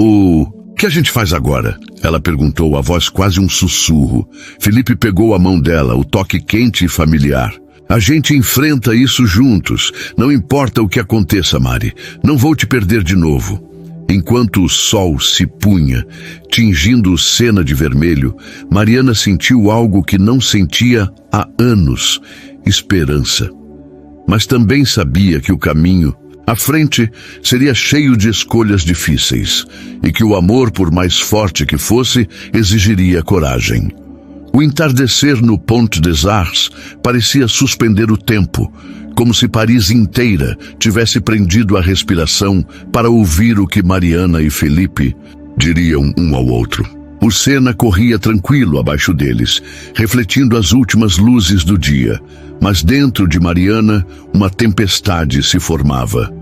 O que a gente faz agora? Ela perguntou, a voz quase um sussurro. Felipe pegou a mão dela, o toque quente e familiar. A gente enfrenta isso juntos. Não importa o que aconteça, Mari. Não vou te perder de novo. Enquanto o sol se punha, tingindo o Sena de vermelho, Mariana sentiu algo que não sentia há anos, esperança. Mas também sabia que o caminho à frente seria cheio de escolhas difíceis, e que o amor, por mais forte que fosse, exigiria coragem. O entardecer no Pont des Arts parecia suspender o tempo, como se Paris inteira tivesse prendido a respiração para ouvir o que Mariana e Felipe diriam um ao outro. O Sena corria tranquilo abaixo deles, refletindo as últimas luzes do dia, mas dentro de Mariana uma tempestade se formava.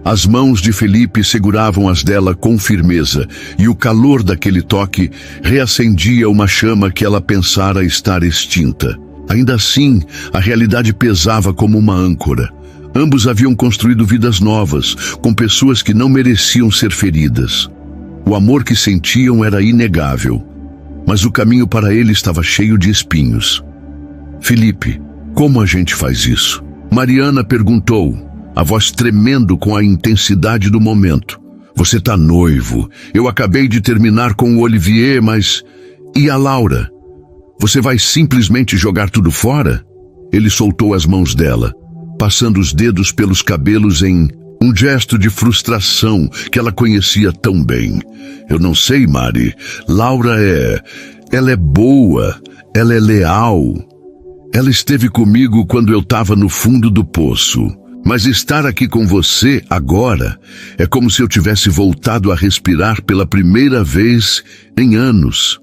As mãos de Felipe seguravam as dela com firmeza, e o calor daquele toque reacendia uma chama que ela pensara estar extinta. Ainda assim, a realidade pesava como uma âncora. Ambos haviam construído vidas novas, com pessoas que não mereciam ser feridas. O amor que sentiam era inegável, mas o caminho para ele estava cheio de espinhos. Felipe, como a gente faz isso? Mariana perguntou, a voz tremendo com a intensidade do momento. Você tá noivo. Eu acabei de terminar com o Olivier, mas... E a Laura? Você vai simplesmente jogar tudo fora? Ele soltou as mãos dela, passando os dedos pelos cabelos em um gesto de frustração que ela conhecia tão bem. Eu não sei, Mari. Laura ela é boa. Ela é leal. Ela esteve comigo quando eu estava no fundo do poço. Mas estar aqui com você agora é como se eu tivesse voltado a respirar pela primeira vez em anos.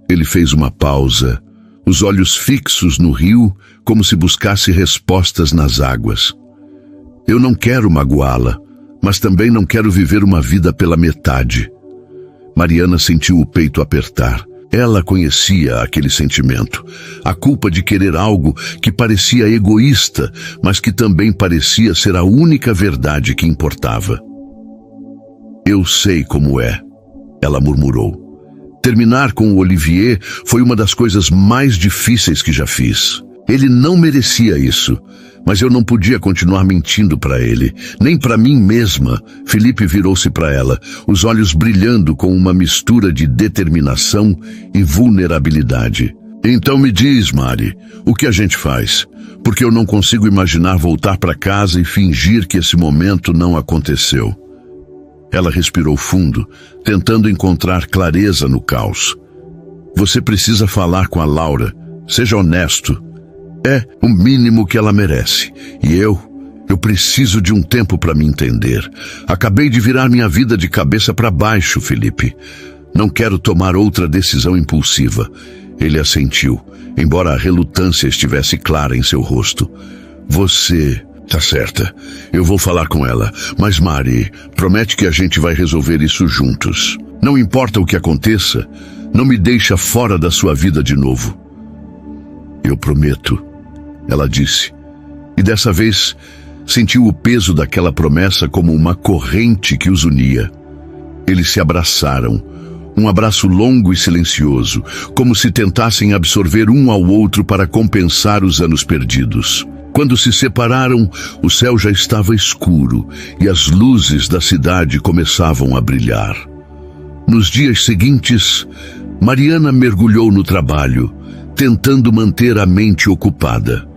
Ele fez uma pausa, os olhos fixos no rio, como se buscasse respostas nas águas. Eu não quero magoá-la, mas também não quero viver uma vida pela metade. Mariana sentiu o peito apertar. Ela conhecia aquele sentimento, a culpa de querer algo que parecia egoísta, mas que também parecia ser a única verdade que importava. Eu sei como é, ela murmurou. Terminar com o Olivier foi uma das coisas mais difíceis que já fiz. Ele não merecia isso, mas eu não podia continuar mentindo para ele, nem para mim mesma. Felipe virou-se para ela, os olhos brilhando com uma mistura de determinação e vulnerabilidade. Então me diz, Mari, o que a gente faz? Porque eu não consigo imaginar voltar para casa e fingir que esse momento não aconteceu. Ela respirou fundo, tentando encontrar clareza no caos. Você precisa falar com a Laura. Seja honesto. É o mínimo que ela merece. E eu preciso de um tempo para me entender. Acabei de virar minha vida de cabeça para baixo, Felipe. Não quero tomar outra decisão impulsiva. Ele assentiu, embora a relutância estivesse clara em seu rosto. Você tá certa. Eu vou falar com ela. Mas, Mari, promete que a gente vai resolver isso juntos. Não importa o que aconteça, não me deixa fora da sua vida de novo. Eu prometo, ela disse. E dessa vez, sentiu o peso daquela promessa como uma corrente que os unia. Eles se abraçaram, um abraço longo e silencioso, como se tentassem absorver um ao outro para compensar os anos perdidos. Quando se separaram, o céu já estava escuro e as luzes da cidade começavam a brilhar. Nos dias seguintes, Mariana mergulhou no trabalho, tentando manter a mente ocupada.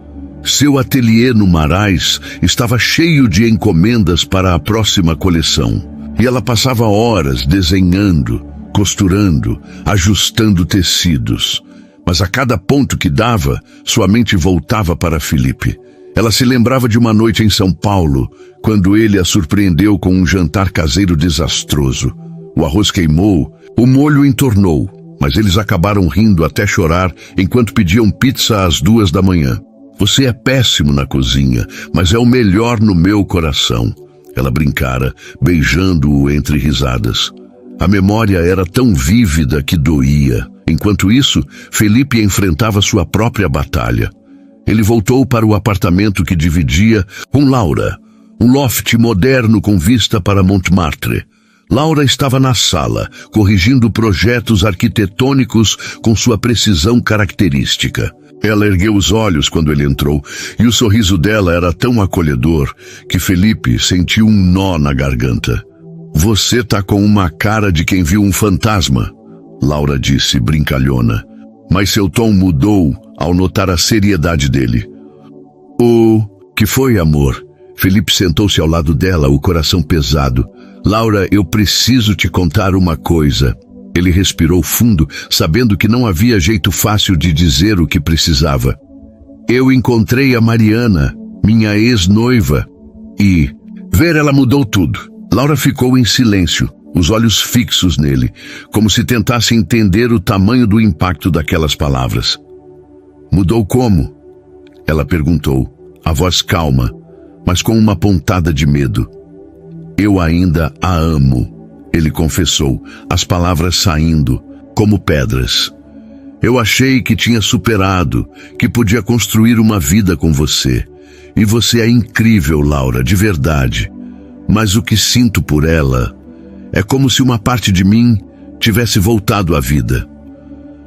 Seu ateliê no Marais estava cheio de encomendas para a próxima coleção, e ela passava horas desenhando, costurando, ajustando tecidos. Mas a cada ponto que dava, sua mente voltava para Felipe. Ela se lembrava de uma noite em São Paulo, quando ele a surpreendeu com um jantar caseiro desastroso. O arroz queimou, o molho entornou, mas eles acabaram rindo até chorar enquanto pediam pizza às 2 da manhã. Você é péssimo na cozinha, mas é o melhor no meu coração. Ela brincara, beijando-o entre risadas. A memória era tão vívida que doía. Enquanto isso, Felipe enfrentava sua própria batalha. Ele voltou para o apartamento que dividia com Laura, um loft moderno com vista para Montmartre. Laura estava na sala, corrigindo projetos arquitetônicos com sua precisão característica. Ela ergueu os olhos quando ele entrou, e o sorriso dela era tão acolhedor que Felipe sentiu um nó na garganta. Você tá com uma cara de quem viu um fantasma, Laura disse, brincalhona. Mas seu tom mudou ao notar a seriedade dele. O que foi, amor? Felipe sentou-se ao lado dela, o coração pesado. Laura, eu preciso te contar uma coisa. Ele respirou fundo, sabendo que não havia jeito fácil de dizer o que precisava. Eu encontrei a Mariana, minha ex-noiva, e ver ela mudou tudo. Laura ficou em silêncio, os olhos fixos nele, como se tentasse entender o tamanho do impacto daquelas palavras. Mudou como? Ela perguntou, a voz calma, mas com uma pontada de medo. Eu ainda a amo, ele confessou, as palavras saindo, como pedras. Eu achei que tinha superado, que podia construir uma vida com você. E você é incrível, Laura, de verdade. Mas o que sinto por ela é como se uma parte de mim tivesse voltado à vida.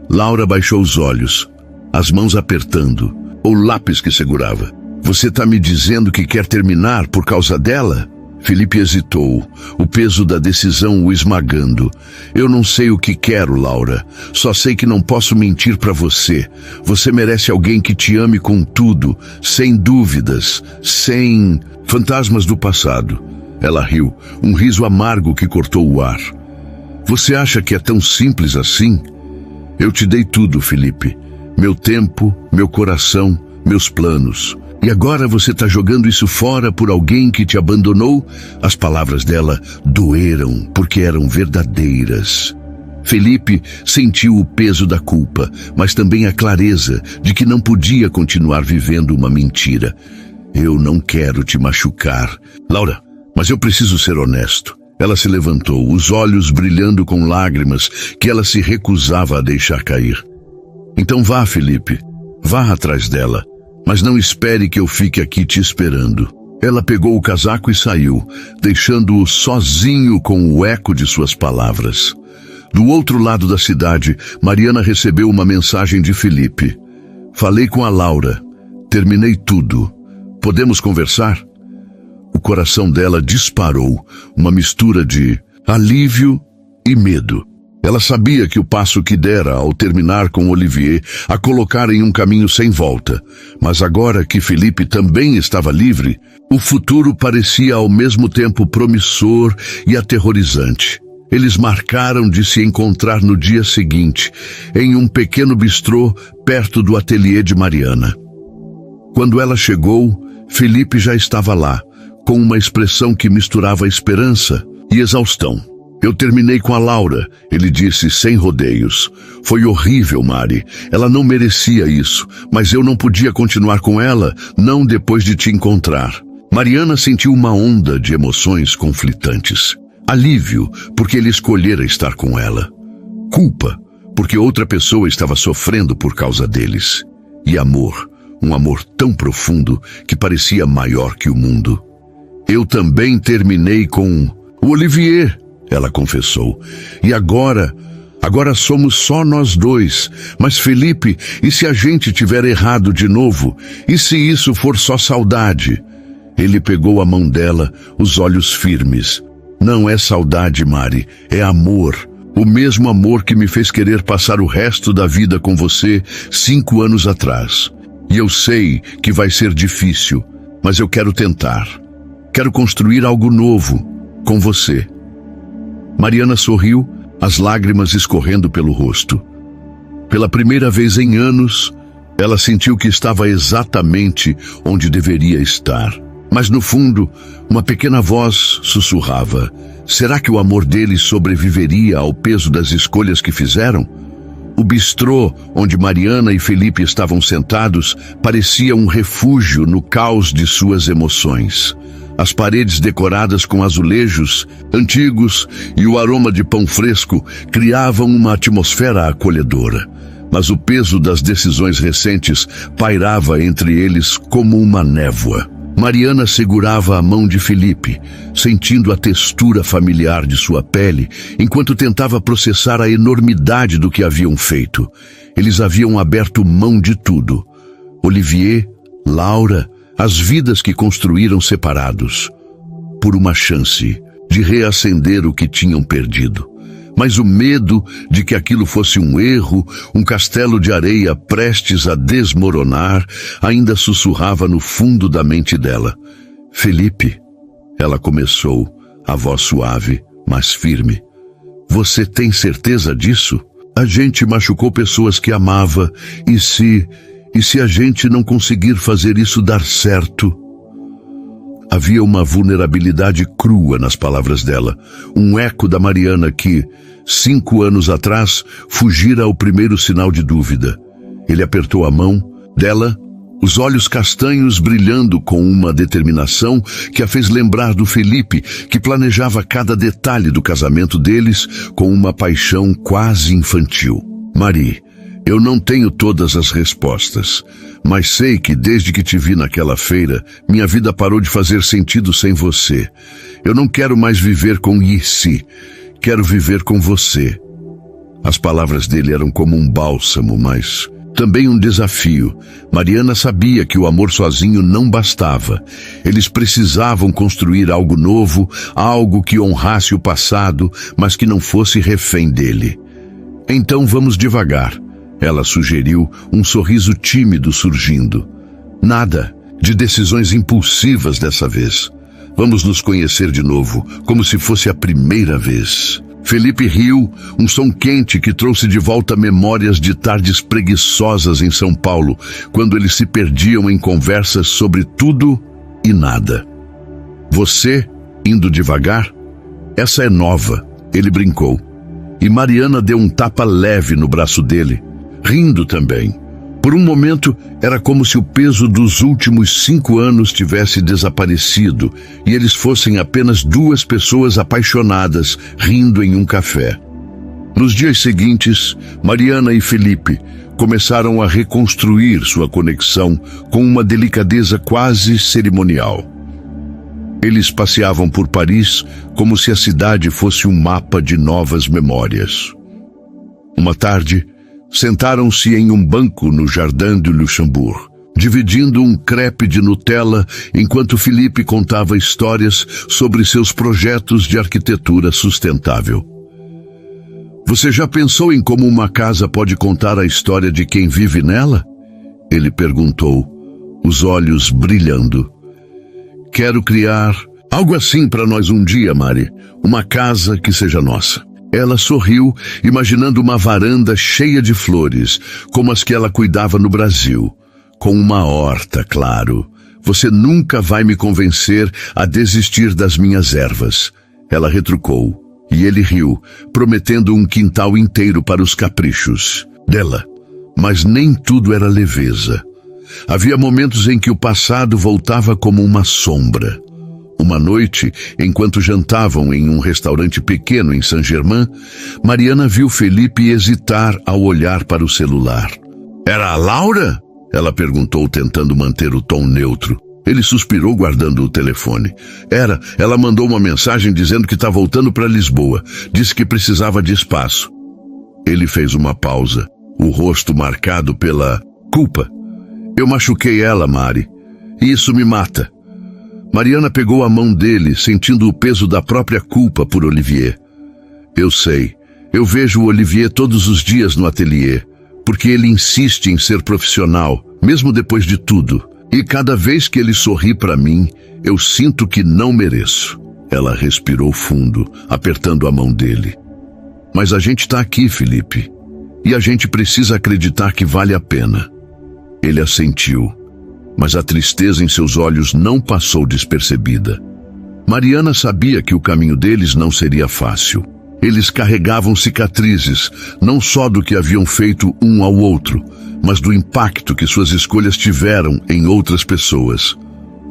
Laura baixou os olhos, as mãos apertando, o lápis que segurava. Você está me dizendo que quer terminar por causa dela? Felipe hesitou, o peso da decisão o esmagando. Eu não sei o que quero, Laura. Só sei que não posso mentir para você. Você merece alguém que te ame com tudo, sem dúvidas, sem fantasmas do passado. Ela riu, um riso amargo que cortou o ar. Você acha que é tão simples assim? Eu te dei tudo, Felipe. Meu tempo, meu coração, meus planos. E agora você está jogando isso fora por alguém que te abandonou? As palavras dela doeram porque eram verdadeiras. Felipe sentiu o peso da culpa, mas também a clareza de que não podia continuar vivendo uma mentira. Eu não quero te machucar. Laura, mas eu preciso ser honesto. Ela se levantou, os olhos brilhando com lágrimas que ela se recusava a deixar cair. Então vá, Felipe, vá atrás dela, mas não espere que eu fique aqui te esperando. Ela pegou o casaco e saiu, deixando-o sozinho com o eco de suas palavras. Do outro lado da cidade, Mariana recebeu uma mensagem de Felipe. Falei com a Laura. Terminei tudo. Podemos conversar? O coração dela disparou, uma mistura de alívio e medo. Ela sabia que o passo que dera ao terminar com Olivier a colocara em um caminho sem volta, mas agora que Felipe também estava livre, o futuro parecia ao mesmo tempo promissor e aterrorizante. Eles marcaram de se encontrar no dia seguinte, em um pequeno bistrô perto do ateliê de Mariana. Quando ela chegou, Felipe já estava lá, com uma expressão que misturava esperança e exaustão. Eu terminei com a Laura, ele disse sem rodeios. Foi horrível, Mari. Ela não merecia isso, mas eu não podia continuar com ela, não depois de te encontrar. Mariana sentiu uma onda de emoções conflitantes. Alívio, porque ele escolhera estar com ela. Culpa, porque outra pessoa estava sofrendo por causa deles. E amor, um amor tão profundo que parecia maior que o mundo. Eu também terminei com o Olivier, ela confessou. E agora somos só nós dois. Mas Felipe, e se a gente tiver errado de novo? E se isso for só saudade? Ele pegou a mão dela, os olhos firmes. Não é saudade, Mari, é amor. O mesmo amor que me fez querer passar o resto da vida com você 5 anos atrás. E eu sei que vai ser difícil, mas eu quero tentar. Quero construir algo novo com você. Mariana sorriu, as lágrimas escorrendo pelo rosto. Pela primeira vez em anos, ela sentiu que estava exatamente onde deveria estar. Mas no fundo, uma pequena voz sussurrava: será que o amor deles sobreviveria ao peso das escolhas que fizeram? O bistrô onde Mariana e Felipe estavam sentados parecia um refúgio no caos de suas emoções. As paredes decoradas com azulejos antigos e o aroma de pão fresco criavam uma atmosfera acolhedora. Mas o peso das decisões recentes pairava entre eles como uma névoa. Mariana segurava a mão de Felipe, sentindo a textura familiar de sua pele, enquanto tentava processar a enormidade do que haviam feito. Eles haviam aberto mão de tudo. Olivier, Laura, as vidas que construíram separados, por uma chance de reacender o que tinham perdido. Mas o medo de que aquilo fosse um erro, um castelo de areia prestes a desmoronar, ainda sussurrava no fundo da mente dela. Felipe, ela começou, a voz suave, mas firme. Você tem certeza disso? A gente machucou pessoas que amava, e se a gente não conseguir fazer isso dar certo? Havia uma vulnerabilidade crua nas palavras dela, um eco da Mariana que, 5 anos atrás, fugira ao primeiro sinal de dúvida. Ele apertou a mão dela, os olhos castanhos brilhando com uma determinação que a fez lembrar do Felipe, que planejava cada detalhe do casamento deles com uma paixão quase infantil. Marie, eu não tenho todas as respostas, mas sei que desde que te vi naquela feira, minha vida parou de fazer sentido sem você. Eu não quero mais viver com Yissi, quero viver com você. As palavras dele eram como um bálsamo, mas também um desafio. Mariana sabia que o amor sozinho não bastava. Eles precisavam construir algo novo, algo que honrasse o passado, mas que não fosse refém dele. Então vamos devagar. Ela sugeriu, um sorriso tímido surgindo. Nada de decisões impulsivas dessa vez. Vamos nos conhecer de novo, como se fosse a primeira vez. Felipe riu, um som quente que trouxe de volta memórias de tardes preguiçosas em São Paulo, quando eles se perdiam em conversas sobre tudo e nada. Você, indo devagar? Essa é nova, ele brincou. E Mariana deu um tapa leve no braço dele, rindo também. Por um momento, era como se o peso dos últimos 5 anos tivesse desaparecido e eles fossem apenas 2 pessoas apaixonadas rindo em um café. Nos dias seguintes, Mariana e Felipe começaram a reconstruir sua conexão com uma delicadeza quase cerimonial. Eles passeavam por Paris como se a cidade fosse um mapa de novas memórias. Uma tarde, sentaram-se em um banco no Jardim du Luxembourg, dividindo um crepe de Nutella enquanto Felipe contava histórias sobre seus projetos de arquitetura sustentável. Você já pensou em como uma casa pode contar a história de quem vive nela? Ele perguntou, os olhos brilhando. Quero criar algo assim para nós um dia, Mari. Uma casa que seja nossa. Ela sorriu, imaginando uma varanda cheia de flores, como as que ela cuidava no Brasil. Com uma horta, claro. Você nunca vai me convencer a desistir das minhas ervas. Ela retrucou, e ele riu, prometendo um quintal inteiro para os caprichos dela. Mas nem tudo era leveza. Havia momentos em que o passado voltava como uma sombra. Uma noite, enquanto jantavam em um restaurante pequeno em Saint-Germain, Mariana viu Felipe hesitar ao olhar para o celular. Era a Laura? Ela perguntou, tentando manter o tom neutro. Ele suspirou, guardando o telefone. Era. Ela mandou uma mensagem dizendo que está voltando para Lisboa. Disse que precisava de espaço. Ele fez uma pausa, o rosto marcado pela culpa. Eu machuquei ela, Mari. E isso me mata. Mariana pegou a mão dele, sentindo o peso da própria culpa por Olivier. Eu sei. Eu vejo o Olivier todos os dias no ateliê, porque ele insiste em ser profissional, mesmo depois de tudo. E cada vez que ele sorri para mim, eu sinto que não mereço. Ela respirou fundo, apertando a mão dele. Mas a gente está aqui, Felipe. E a gente precisa acreditar que vale a pena. Ele assentiu. Mas a tristeza em seus olhos não passou despercebida. Mariana sabia que o caminho deles não seria fácil. Eles carregavam cicatrizes, não só do que haviam feito um ao outro, mas do impacto que suas escolhas tiveram em outras pessoas.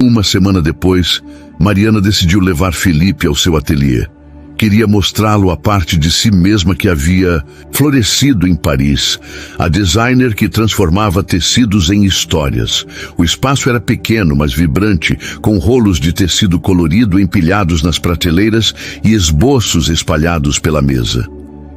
Uma semana depois, Mariana decidiu levar Felipe ao seu ateliê. Queria mostrá-lo a parte de si mesma que havia florescido em Paris, a designer que transformava tecidos em histórias. O espaço era pequeno, mas vibrante, com rolos de tecido colorido empilhados nas prateleiras e esboços espalhados pela mesa.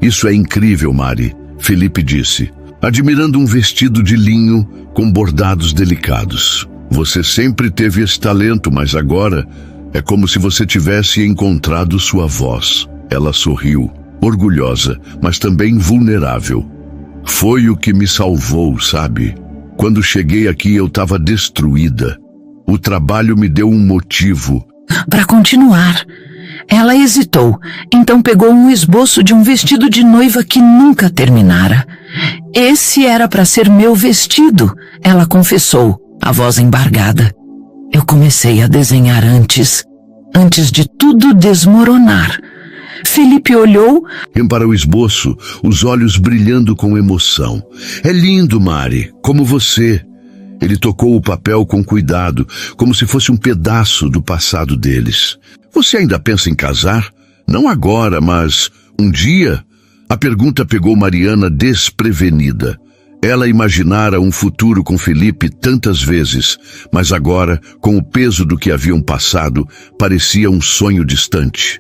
Isso é incrível, Mari, Felipe disse, admirando um vestido de linho com bordados delicados. Você sempre teve esse talento, mas agora é como se você tivesse encontrado sua voz. Ela sorriu, orgulhosa, mas também vulnerável. Foi o que me salvou, sabe? Quando cheguei aqui eu estava destruída. O trabalho me deu um motivo. Para continuar. Ela hesitou, então pegou um esboço de um vestido de noiva que nunca terminara. Esse era para ser meu vestido, ela confessou, a voz embargada. Eu comecei a desenhar antes de tudo desmoronar. Felipe olhou para o esboço, os olhos brilhando com emoção. É lindo, Mari, como você. Ele tocou o papel com cuidado, como se fosse um pedaço do passado deles. Você ainda pensa em casar? Não agora, mas um dia? A pergunta pegou Mariana desprevenida. Ela imaginara um futuro com Felipe tantas vezes, mas agora, com o peso do que haviam passado, parecia um sonho distante.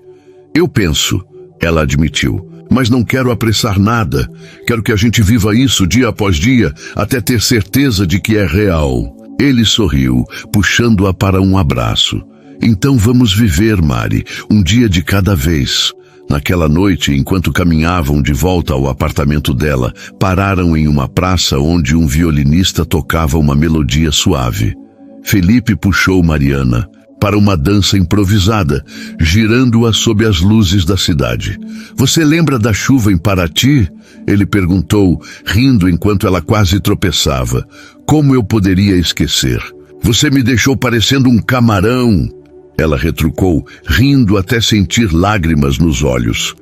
Eu penso, ela admitiu, mas não quero apressar nada. Quero que a gente viva isso dia após dia, até ter certeza de que é real. Ele sorriu, puxando-a para um abraço. Então vamos viver, Mari, um dia de cada vez. Naquela noite, enquanto caminhavam de volta ao apartamento dela, pararam em uma praça onde um violinista tocava uma melodia suave. Felipe puxou Mariana para uma dança improvisada, girando-a sob as luzes da cidade. Você lembra da chuva em Paraty? Ele perguntou, rindo enquanto ela quase tropeçava. Como eu poderia esquecer? Você me deixou parecendo um camarão. Ela retrucou, rindo até sentir lágrimas nos olhos.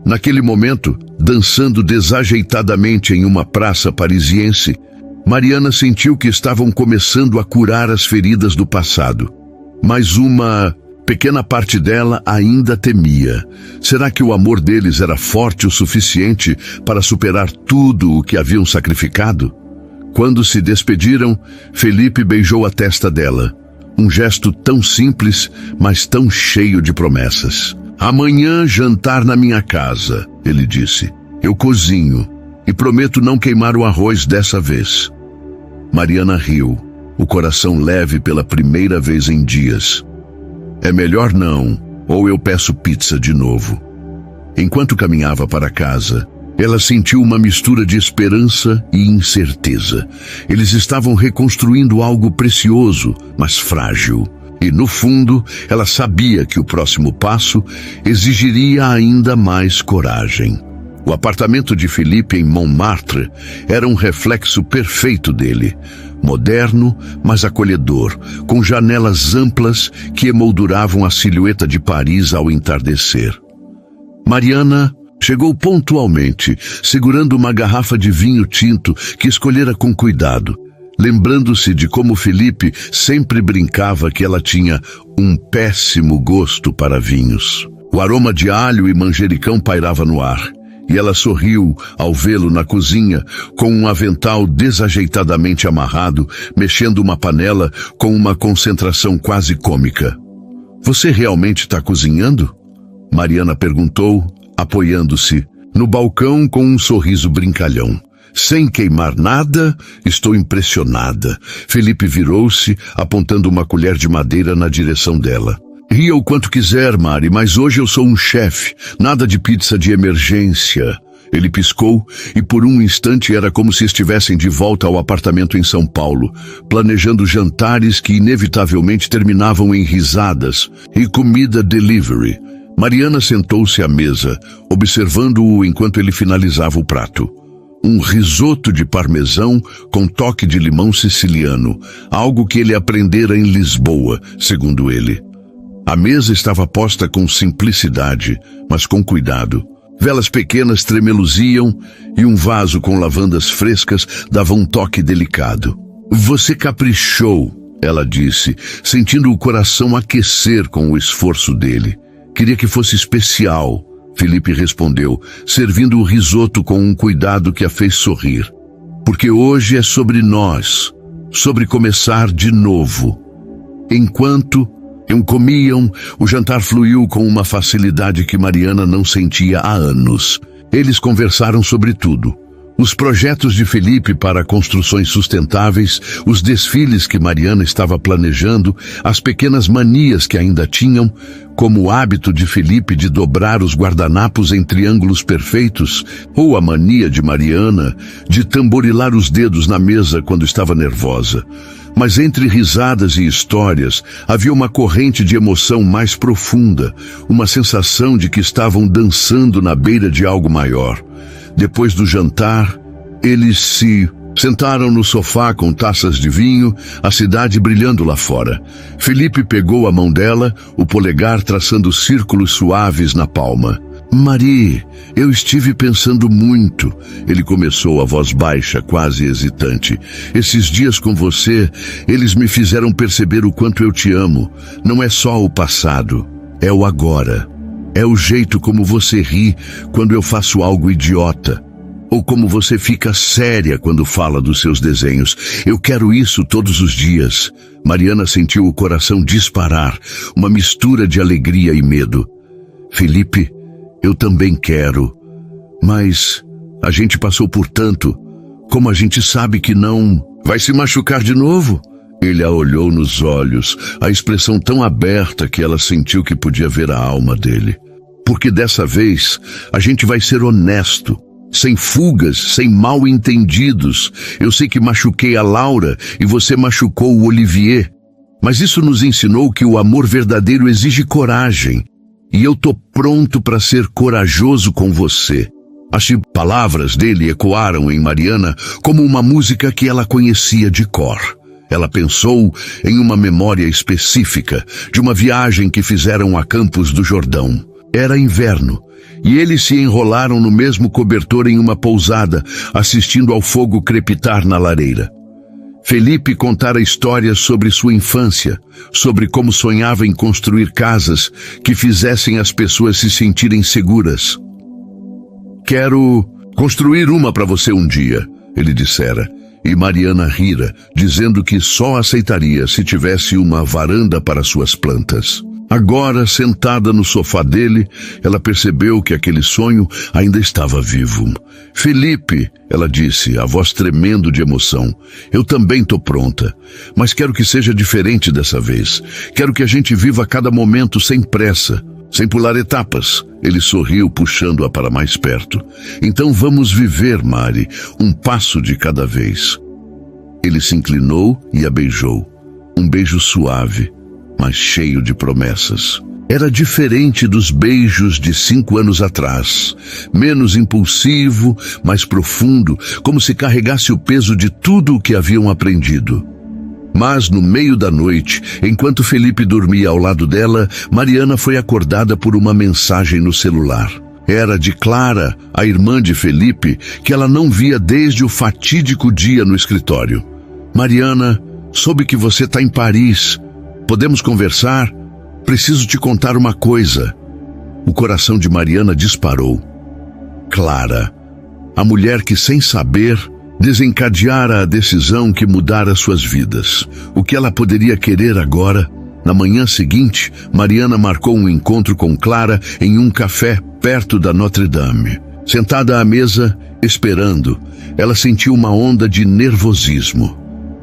Naquele momento, dançando desajeitadamente em uma praça parisiense, Mariana sentiu que estavam começando a curar as feridas do passado. Mas uma pequena parte dela ainda temia. Será que o amor deles era forte o suficiente para superar tudo o que haviam sacrificado? Quando se despediram, Felipe beijou a testa dela. Um gesto tão simples, mas tão cheio de promessas. Amanhã jantar na minha casa, ele disse. Eu cozinho e prometo não queimar o arroz dessa vez. Mariana riu, o coração leve pela primeira vez em dias. É melhor não, ou eu peço pizza de novo. Enquanto caminhava para casa, ela sentiu uma mistura de esperança e incerteza. Eles estavam reconstruindo algo precioso, mas frágil. E, no fundo, ela sabia que o próximo passo exigiria ainda mais coragem. O apartamento de Felipe em Montmartre era um reflexo perfeito dele. Moderno, mas acolhedor, com janelas amplas que emolduravam a silhueta de Paris ao entardecer. Mariana chegou pontualmente, segurando uma garrafa de vinho tinto que escolhera com cuidado, lembrando-se de como Felipe sempre brincava que ela tinha um péssimo gosto para vinhos. O aroma de alho e manjericão pairava no ar, e ela sorriu ao vê-lo na cozinha, com um avental desajeitadamente amarrado, mexendo uma panela com uma concentração quase cômica. Você realmente está cozinhando? Mariana perguntou, apoiando-se no balcão com um sorriso brincalhão. Sem queimar nada, estou impressionada. Felipe virou-se, apontando uma colher de madeira na direção dela. Ria o quanto quiser, Mari, mas hoje eu sou um chefe. Nada de pizza de emergência. Ele piscou e por um instante era como se estivessem de volta ao apartamento em São Paulo, planejando jantares que inevitavelmente terminavam em risadas e comida delivery. Mariana sentou-se à mesa, observando-o enquanto ele finalizava o prato. Um risoto de parmesão com toque de limão siciliano, algo que ele aprendera em Lisboa, segundo ele. A mesa estava posta com simplicidade, mas com cuidado. Velas pequenas tremeluziam e um vaso com lavandas frescas dava um toque delicado. Você caprichou, ela disse, sentindo o coração aquecer com o esforço dele. Queria que fosse especial, Felipe respondeu, servindo o risoto com um cuidado que a fez sorrir. Porque hoje é sobre nós, sobre começar de novo. Enquanto comiam, o jantar fluiu com uma facilidade que Mariana não sentia há anos. Eles conversaram sobre tudo. Os projetos de Felipe para construções sustentáveis, os desfiles que Mariana estava planejando, as pequenas manias que ainda tinham, como o hábito de Felipe de dobrar os guardanapos em triângulos perfeitos, ou a mania de Mariana de tamborilar os dedos na mesa quando estava nervosa. Mas entre risadas e histórias, havia uma corrente de emoção mais profunda, uma sensação de que estavam dançando na beira de algo maior. Depois do jantar, eles se sentaram no sofá com taças de vinho, a cidade brilhando lá fora. Felipe pegou a mão dela, o polegar traçando círculos suaves na palma. Marie, eu estive pensando muito, ele começou a voz baixa, quase hesitante. Esses dias com você, eles me fizeram perceber o quanto eu te amo. Não é só o passado, é o agora. É o jeito como você ri quando eu faço algo idiota. Ou como você fica séria quando fala dos seus desenhos. Eu quero isso todos os dias. Mariana sentiu o coração disparar, uma mistura de alegria e medo. Felipe, eu também quero. Mas a gente passou por tanto. Como a gente sabe que não vai se machucar de novo? Ele a olhou nos olhos, a expressão tão aberta que ela sentiu que podia ver a alma dele. Porque dessa vez a gente vai ser honesto, sem fugas, sem mal-entendidos. Eu sei que machuquei a Laura e você machucou o Olivier. Mas isso nos ensinou que o amor verdadeiro exige coragem. E eu tô pronto para ser corajoso com você. As palavras dele ecoaram em Mariana como uma música que ela conhecia de cor. Ela pensou em uma memória específica de uma viagem que fizeram a Campos do Jordão. Era inverno, e eles se enrolaram no mesmo cobertor em uma pousada, assistindo ao fogo crepitar na lareira. Felipe contara histórias sobre sua infância, sobre como sonhava em construir casas que fizessem as pessoas se sentirem seguras. Quero construir uma para você um dia, ele dissera, e Mariana rira, dizendo que só aceitaria se tivesse uma varanda para suas plantas. Agora, sentada no sofá dele, ela percebeu que aquele sonho ainda estava vivo. Felipe, ela disse, a voz tremendo de emoção, eu também estou pronta, mas quero que seja diferente dessa vez. Quero que a gente viva cada momento sem pressa, sem pular etapas. Ele sorriu, puxando-a para mais perto. Então vamos viver, Mari, um passo de cada vez. Ele se inclinou e a beijou. Um beijo suave, mas cheio de promessas. Era diferente dos beijos de 5 anos atrás. Menos impulsivo, mais profundo, como se carregasse o peso de tudo o que haviam aprendido. Mas no meio da noite, enquanto Felipe dormia ao lado dela, Mariana foi acordada por uma mensagem no celular. Era de Clara, a irmã de Felipe, que ela não via desde o fatídico dia no escritório. Mariana, soube que você está em Paris. Podemos conversar? Preciso te contar uma coisa. O coração de Mariana disparou. Clara, a mulher que, sem saber, desencadeara a decisão que mudara suas vidas. O que ela poderia querer agora? Na manhã seguinte, Mariana marcou um encontro com Clara em um café perto da Notre Dame. Sentada à mesa, esperando, ela sentiu uma onda de nervosismo.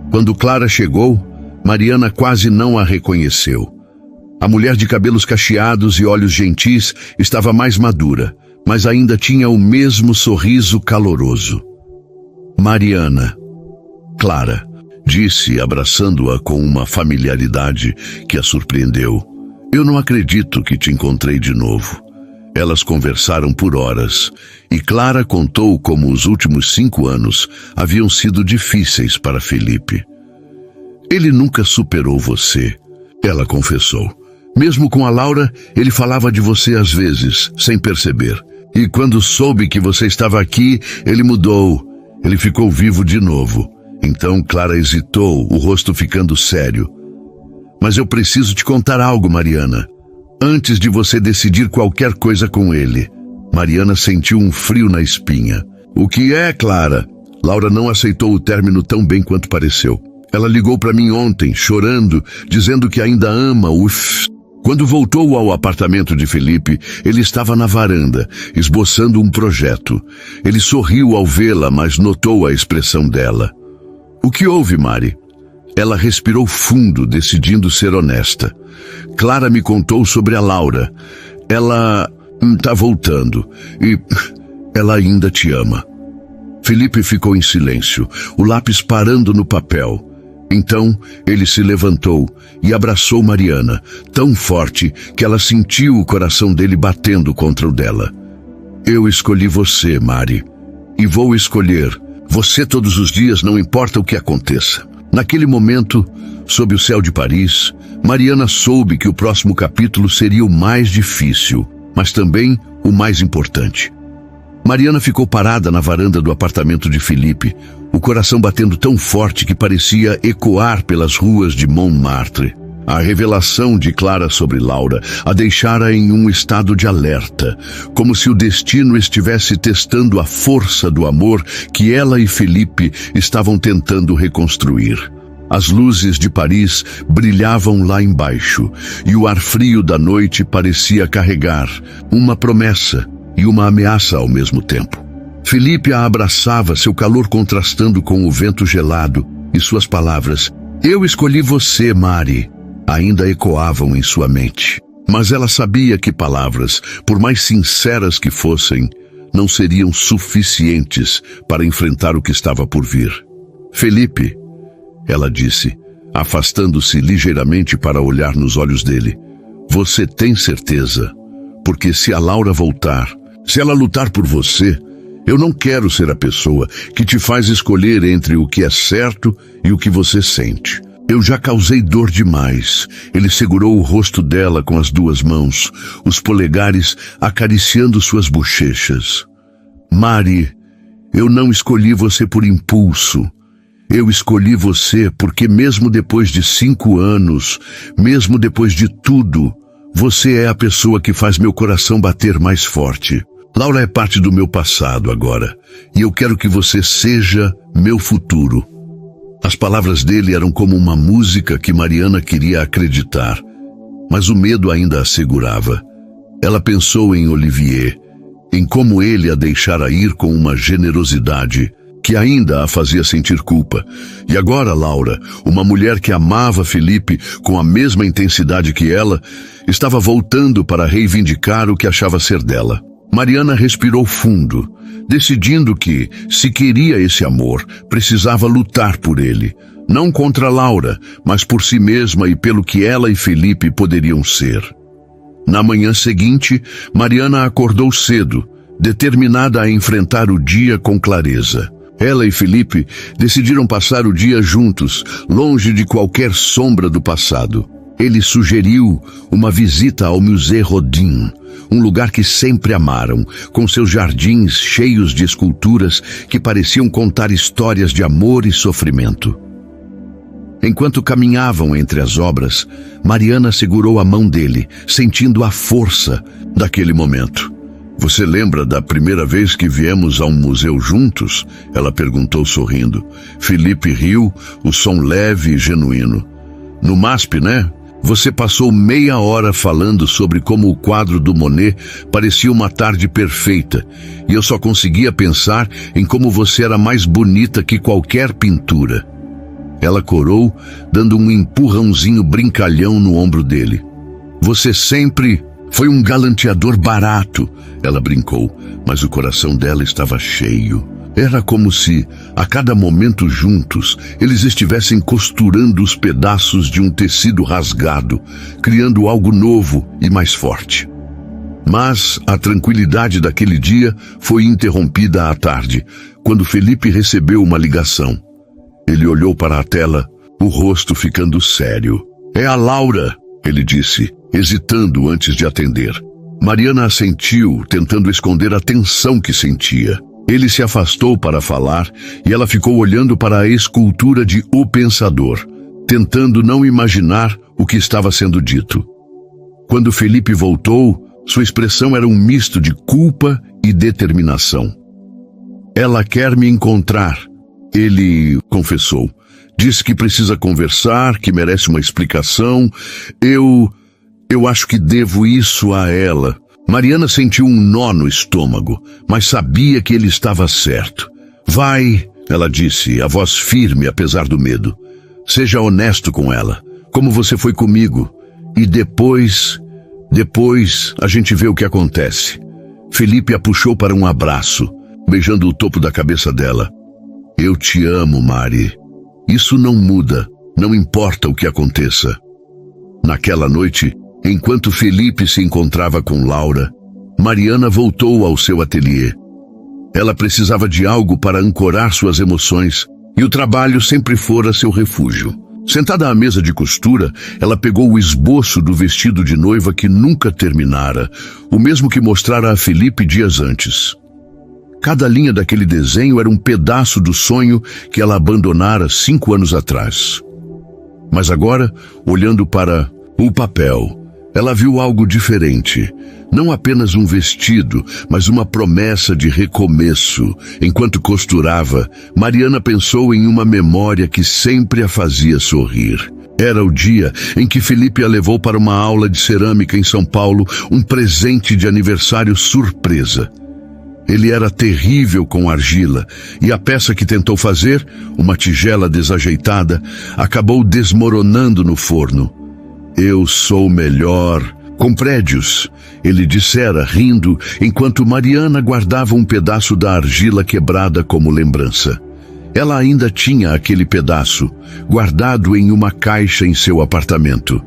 Quando Clara chegou, Mariana quase não a reconheceu. A mulher de cabelos cacheados e olhos gentis estava mais madura, mas ainda tinha o mesmo sorriso caloroso. Mariana, Clara, disse, abraçando-a com uma familiaridade que a surpreendeu. Eu não acredito que te encontrei de novo. Elas conversaram por horas, e Clara contou como os últimos 5 anos haviam sido difíceis para Felipe. Ele nunca superou você, ela confessou. Mesmo com a Laura, ele falava de você às vezes, sem perceber. E quando soube que você estava aqui, ele mudou. Ele ficou vivo de novo. Então Clara hesitou, o rosto ficando sério. Mas eu preciso te contar algo, Mariana. Antes de você decidir qualquer coisa com ele. Mariana sentiu um frio na espinha. O que é, Clara? Laura não aceitou o término tão bem quanto pareceu. Ela ligou para mim ontem, chorando, dizendo que ainda ama o Quando voltou ao apartamento de Felipe, ele estava na varanda, esboçando um projeto. Ele sorriu ao vê-la, mas notou a expressão dela. O que houve, Mari? Ela respirou fundo, decidindo ser honesta. Clara me contou sobre a Laura. Ela está voltando e ela ainda te ama. Felipe ficou em silêncio, o lápis parando no papel. Então, ele se levantou e abraçou Mariana, tão forte que ela sentiu o coração dele batendo contra o dela. Eu escolhi você, Mari, e vou escolher você todos os dias, não importa o que aconteça. Naquele momento, sob o céu de Paris, Mariana soube que o próximo capítulo seria o mais difícil, mas também o mais importante. Mariana ficou parada na varanda do apartamento de Felipe, o coração batendo tão forte que parecia ecoar pelas ruas de Montmartre. A revelação de Clara sobre Laura a deixara em um estado de alerta, como se o destino estivesse testando a força do amor que ela e Felipe estavam tentando reconstruir. As luzes de Paris brilhavam lá embaixo, e o ar frio da noite parecia carregar uma promessa e uma ameaça ao mesmo tempo. Felipe a abraçava, seu calor contrastando com o vento gelado, e suas palavras, "Eu escolhi você, Mari", ainda ecoavam em sua mente. Mas ela sabia que palavras, por mais sinceras que fossem, não seriam suficientes para enfrentar o que estava por vir. "Felipe", ela disse, afastando-se ligeiramente para olhar nos olhos dele, "você tem certeza? Porque se a Laura voltar, se ela lutar por você, eu não quero ser a pessoa que te faz escolher entre o que é certo e o que você sente. Eu já causei dor demais." Ele segurou o rosto dela com as 2 mãos, os polegares acariciando suas bochechas. "Mari, eu não escolhi você por impulso. Eu escolhi você porque mesmo depois de 5 anos, mesmo depois de tudo, você é a pessoa que faz meu coração bater mais forte. Laura é parte do meu passado agora, e eu quero que você seja meu futuro. As palavras dele eram como uma música que Mariana queria acreditar, mas o medo ainda a segurava. Ela pensou em Olivier, em como ele a deixara ir com uma generosidade que ainda a fazia sentir culpa. E agora Laura, uma mulher que amava Felipe com a mesma intensidade que ela, estava voltando para reivindicar o que achava ser dela. Mariana respirou fundo, decidindo que, se queria esse amor, precisava lutar por ele. Não contra Laura, mas por si mesma e pelo que ela e Felipe poderiam ser. Na manhã seguinte, Mariana acordou cedo, determinada a enfrentar o dia com clareza. Ela e Felipe decidiram passar o dia juntos, longe de qualquer sombra do passado. Ele sugeriu uma visita ao Musée Rodin, um lugar que sempre amaram, com seus jardins cheios de esculturas que pareciam contar histórias de amor e sofrimento. Enquanto caminhavam entre as obras, Mariana segurou a mão dele, sentindo a força daquele momento. Você lembra da primeira vez que viemos a um museu juntos? Ela perguntou sorrindo. Felipe riu, o som leve e genuíno. No MASP, né? Você passou meia hora falando sobre como o quadro do Monet parecia uma tarde perfeita, e eu só conseguia pensar em como você era mais bonita que qualquer pintura. Ela corou, dando um empurrãozinho brincalhão no ombro dele. Você sempre foi um galanteador barato, ela brincou, mas o coração dela estava cheio. Era como se, a cada momento juntos, eles estivessem costurando os pedaços de um tecido rasgado, criando algo novo e mais forte. Mas a tranquilidade daquele dia foi interrompida à tarde, quando Felipe recebeu uma ligação. Ele olhou para a tela, o rosto ficando sério. É a Laura, ele disse, hesitando antes de atender. Mariana assentiu, tentando esconder a tensão que sentia. Ele se afastou para falar e ela ficou olhando para a escultura de O Pensador, tentando não imaginar o que estava sendo dito. Quando Felipe voltou, sua expressão era um misto de culpa e determinação. Ela quer me encontrar, ele confessou. Disse que precisa conversar, que merece uma explicação. Eu acho que devo isso a ela. Mariana sentiu um nó no estômago, mas sabia que ele estava certo. Vai, ela disse, a voz firme apesar do medo. Seja honesto com ela, como você foi comigo. E depois a gente vê o que acontece. Felipe a puxou para um abraço, beijando o topo da cabeça dela. Eu te amo, Mari. Isso não muda, não importa o que aconteça. Naquela noite, enquanto Felipe se encontrava com Laura, Mariana voltou ao seu ateliê. Ela precisava de algo para ancorar suas emoções, e o trabalho sempre fora seu refúgio. Sentada à mesa de costura, ela pegou o esboço do vestido de noiva que nunca terminara, o mesmo que mostrara a Felipe dias antes. Cada linha daquele desenho era um pedaço do sonho que ela abandonara 5 anos atrás. Mas agora, olhando para o papel, ela viu algo diferente. Não apenas um vestido, mas uma promessa de recomeço. Enquanto costurava, Mariana pensou em uma memória que sempre a fazia sorrir. Era o dia em que Felipe a levou para uma aula de cerâmica em São Paulo, um presente de aniversário surpresa. Ele era terrível com argila, e a peça que tentou fazer, uma tigela desajeitada, acabou desmoronando no forno. Eu sou melhor com prédios, ele dissera, rindo, enquanto Mariana guardava um pedaço da argila quebrada como lembrança. Ela ainda tinha aquele pedaço, guardado em uma caixa em seu apartamento.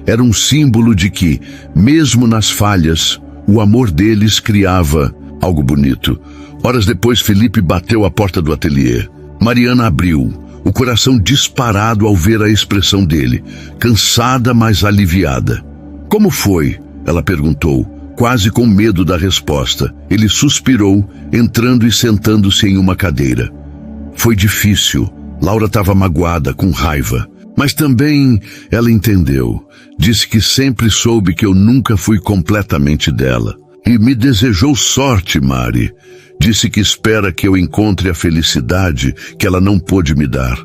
Era um símbolo de que, mesmo nas falhas, o amor deles criava algo bonito. Horas depois, Felipe bateu à porta do ateliê. Mariana abriu, o coração disparado ao ver a expressão dele, cansada, mas aliviada. Como foi? Ela perguntou, quase com medo da resposta. Ele suspirou, entrando e sentando-se em uma cadeira. Foi difícil, Laura estava magoada, com raiva. Mas também ela entendeu. Disse que sempre soube que eu nunca fui completamente dela. E me desejou sorte, Mari. Disse que espera que eu encontre a felicidade que ela não pôde me dar.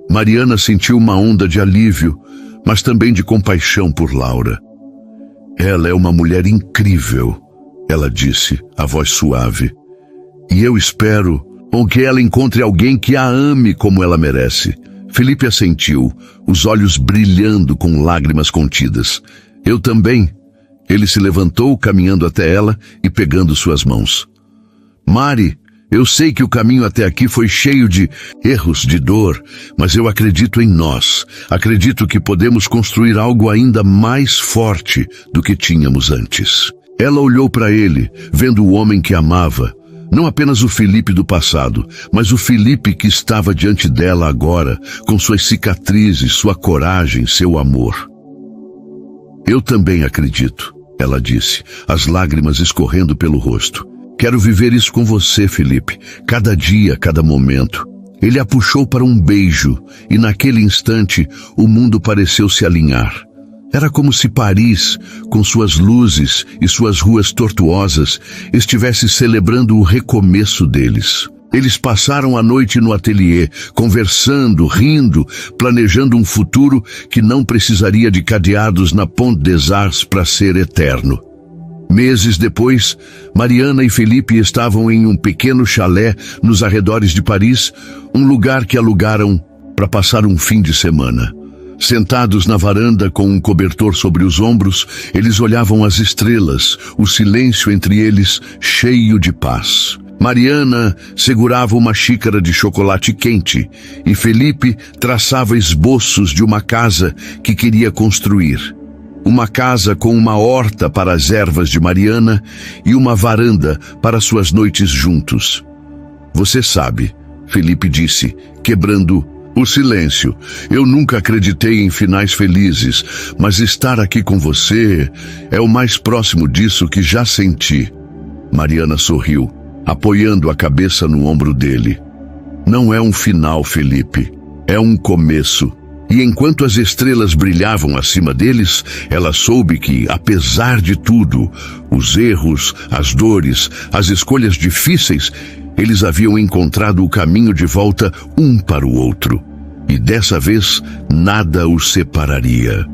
Mariana sentiu uma onda de alívio, mas também de compaixão por Laura. Ela é uma mulher incrível, ela disse, a voz suave. E eu espero que ela encontre alguém que a ame como ela merece. Felipe assentiu, os olhos brilhando com lágrimas contidas. Eu também. Ele se levantou, caminhando até ela e pegando suas mãos. Mari, eu sei que o caminho até aqui foi cheio de erros, de dor, mas eu acredito em nós. Acredito que podemos construir algo ainda mais forte do que tínhamos antes. Ela olhou para ele, vendo o homem que amava. Não apenas o Felipe do passado, mas o Felipe que estava diante dela agora, com suas cicatrizes, sua coragem, seu amor. Eu também acredito, ela disse, as lágrimas escorrendo pelo rosto. Quero viver isso com você, Felipe, cada dia, cada momento. Ele a puxou para um beijo, e naquele instante o mundo pareceu se alinhar. Era como se Paris, com suas luzes e suas ruas tortuosas, estivesse celebrando o recomeço deles. Eles passaram a noite no ateliê, conversando, rindo, planejando um futuro que não precisaria de cadeados na Pont des Arts para ser eterno. Meses depois, Mariana e Felipe estavam em um pequeno chalé nos arredores de Paris, um lugar que alugaram para passar um fim de semana. Sentados na varanda com um cobertor sobre os ombros, eles olhavam as estrelas, o silêncio entre eles cheio de paz. Mariana segurava uma xícara de chocolate quente e Felipe traçava esboços de uma casa que queria construir. Uma casa com uma horta para as ervas de Mariana e uma varanda para suas noites juntos. Você sabe, Felipe disse, quebrando o silêncio. Eu nunca acreditei em finais felizes, mas estar aqui com você é o mais próximo disso que já senti. Mariana sorriu, apoiando a cabeça no ombro dele. Não é um final, Felipe. É um começo. E enquanto as estrelas brilhavam acima deles, ela soube que, apesar de tudo, os erros, as dores, as escolhas difíceis, eles haviam encontrado o caminho de volta um para o outro. E dessa vez, nada os separaria.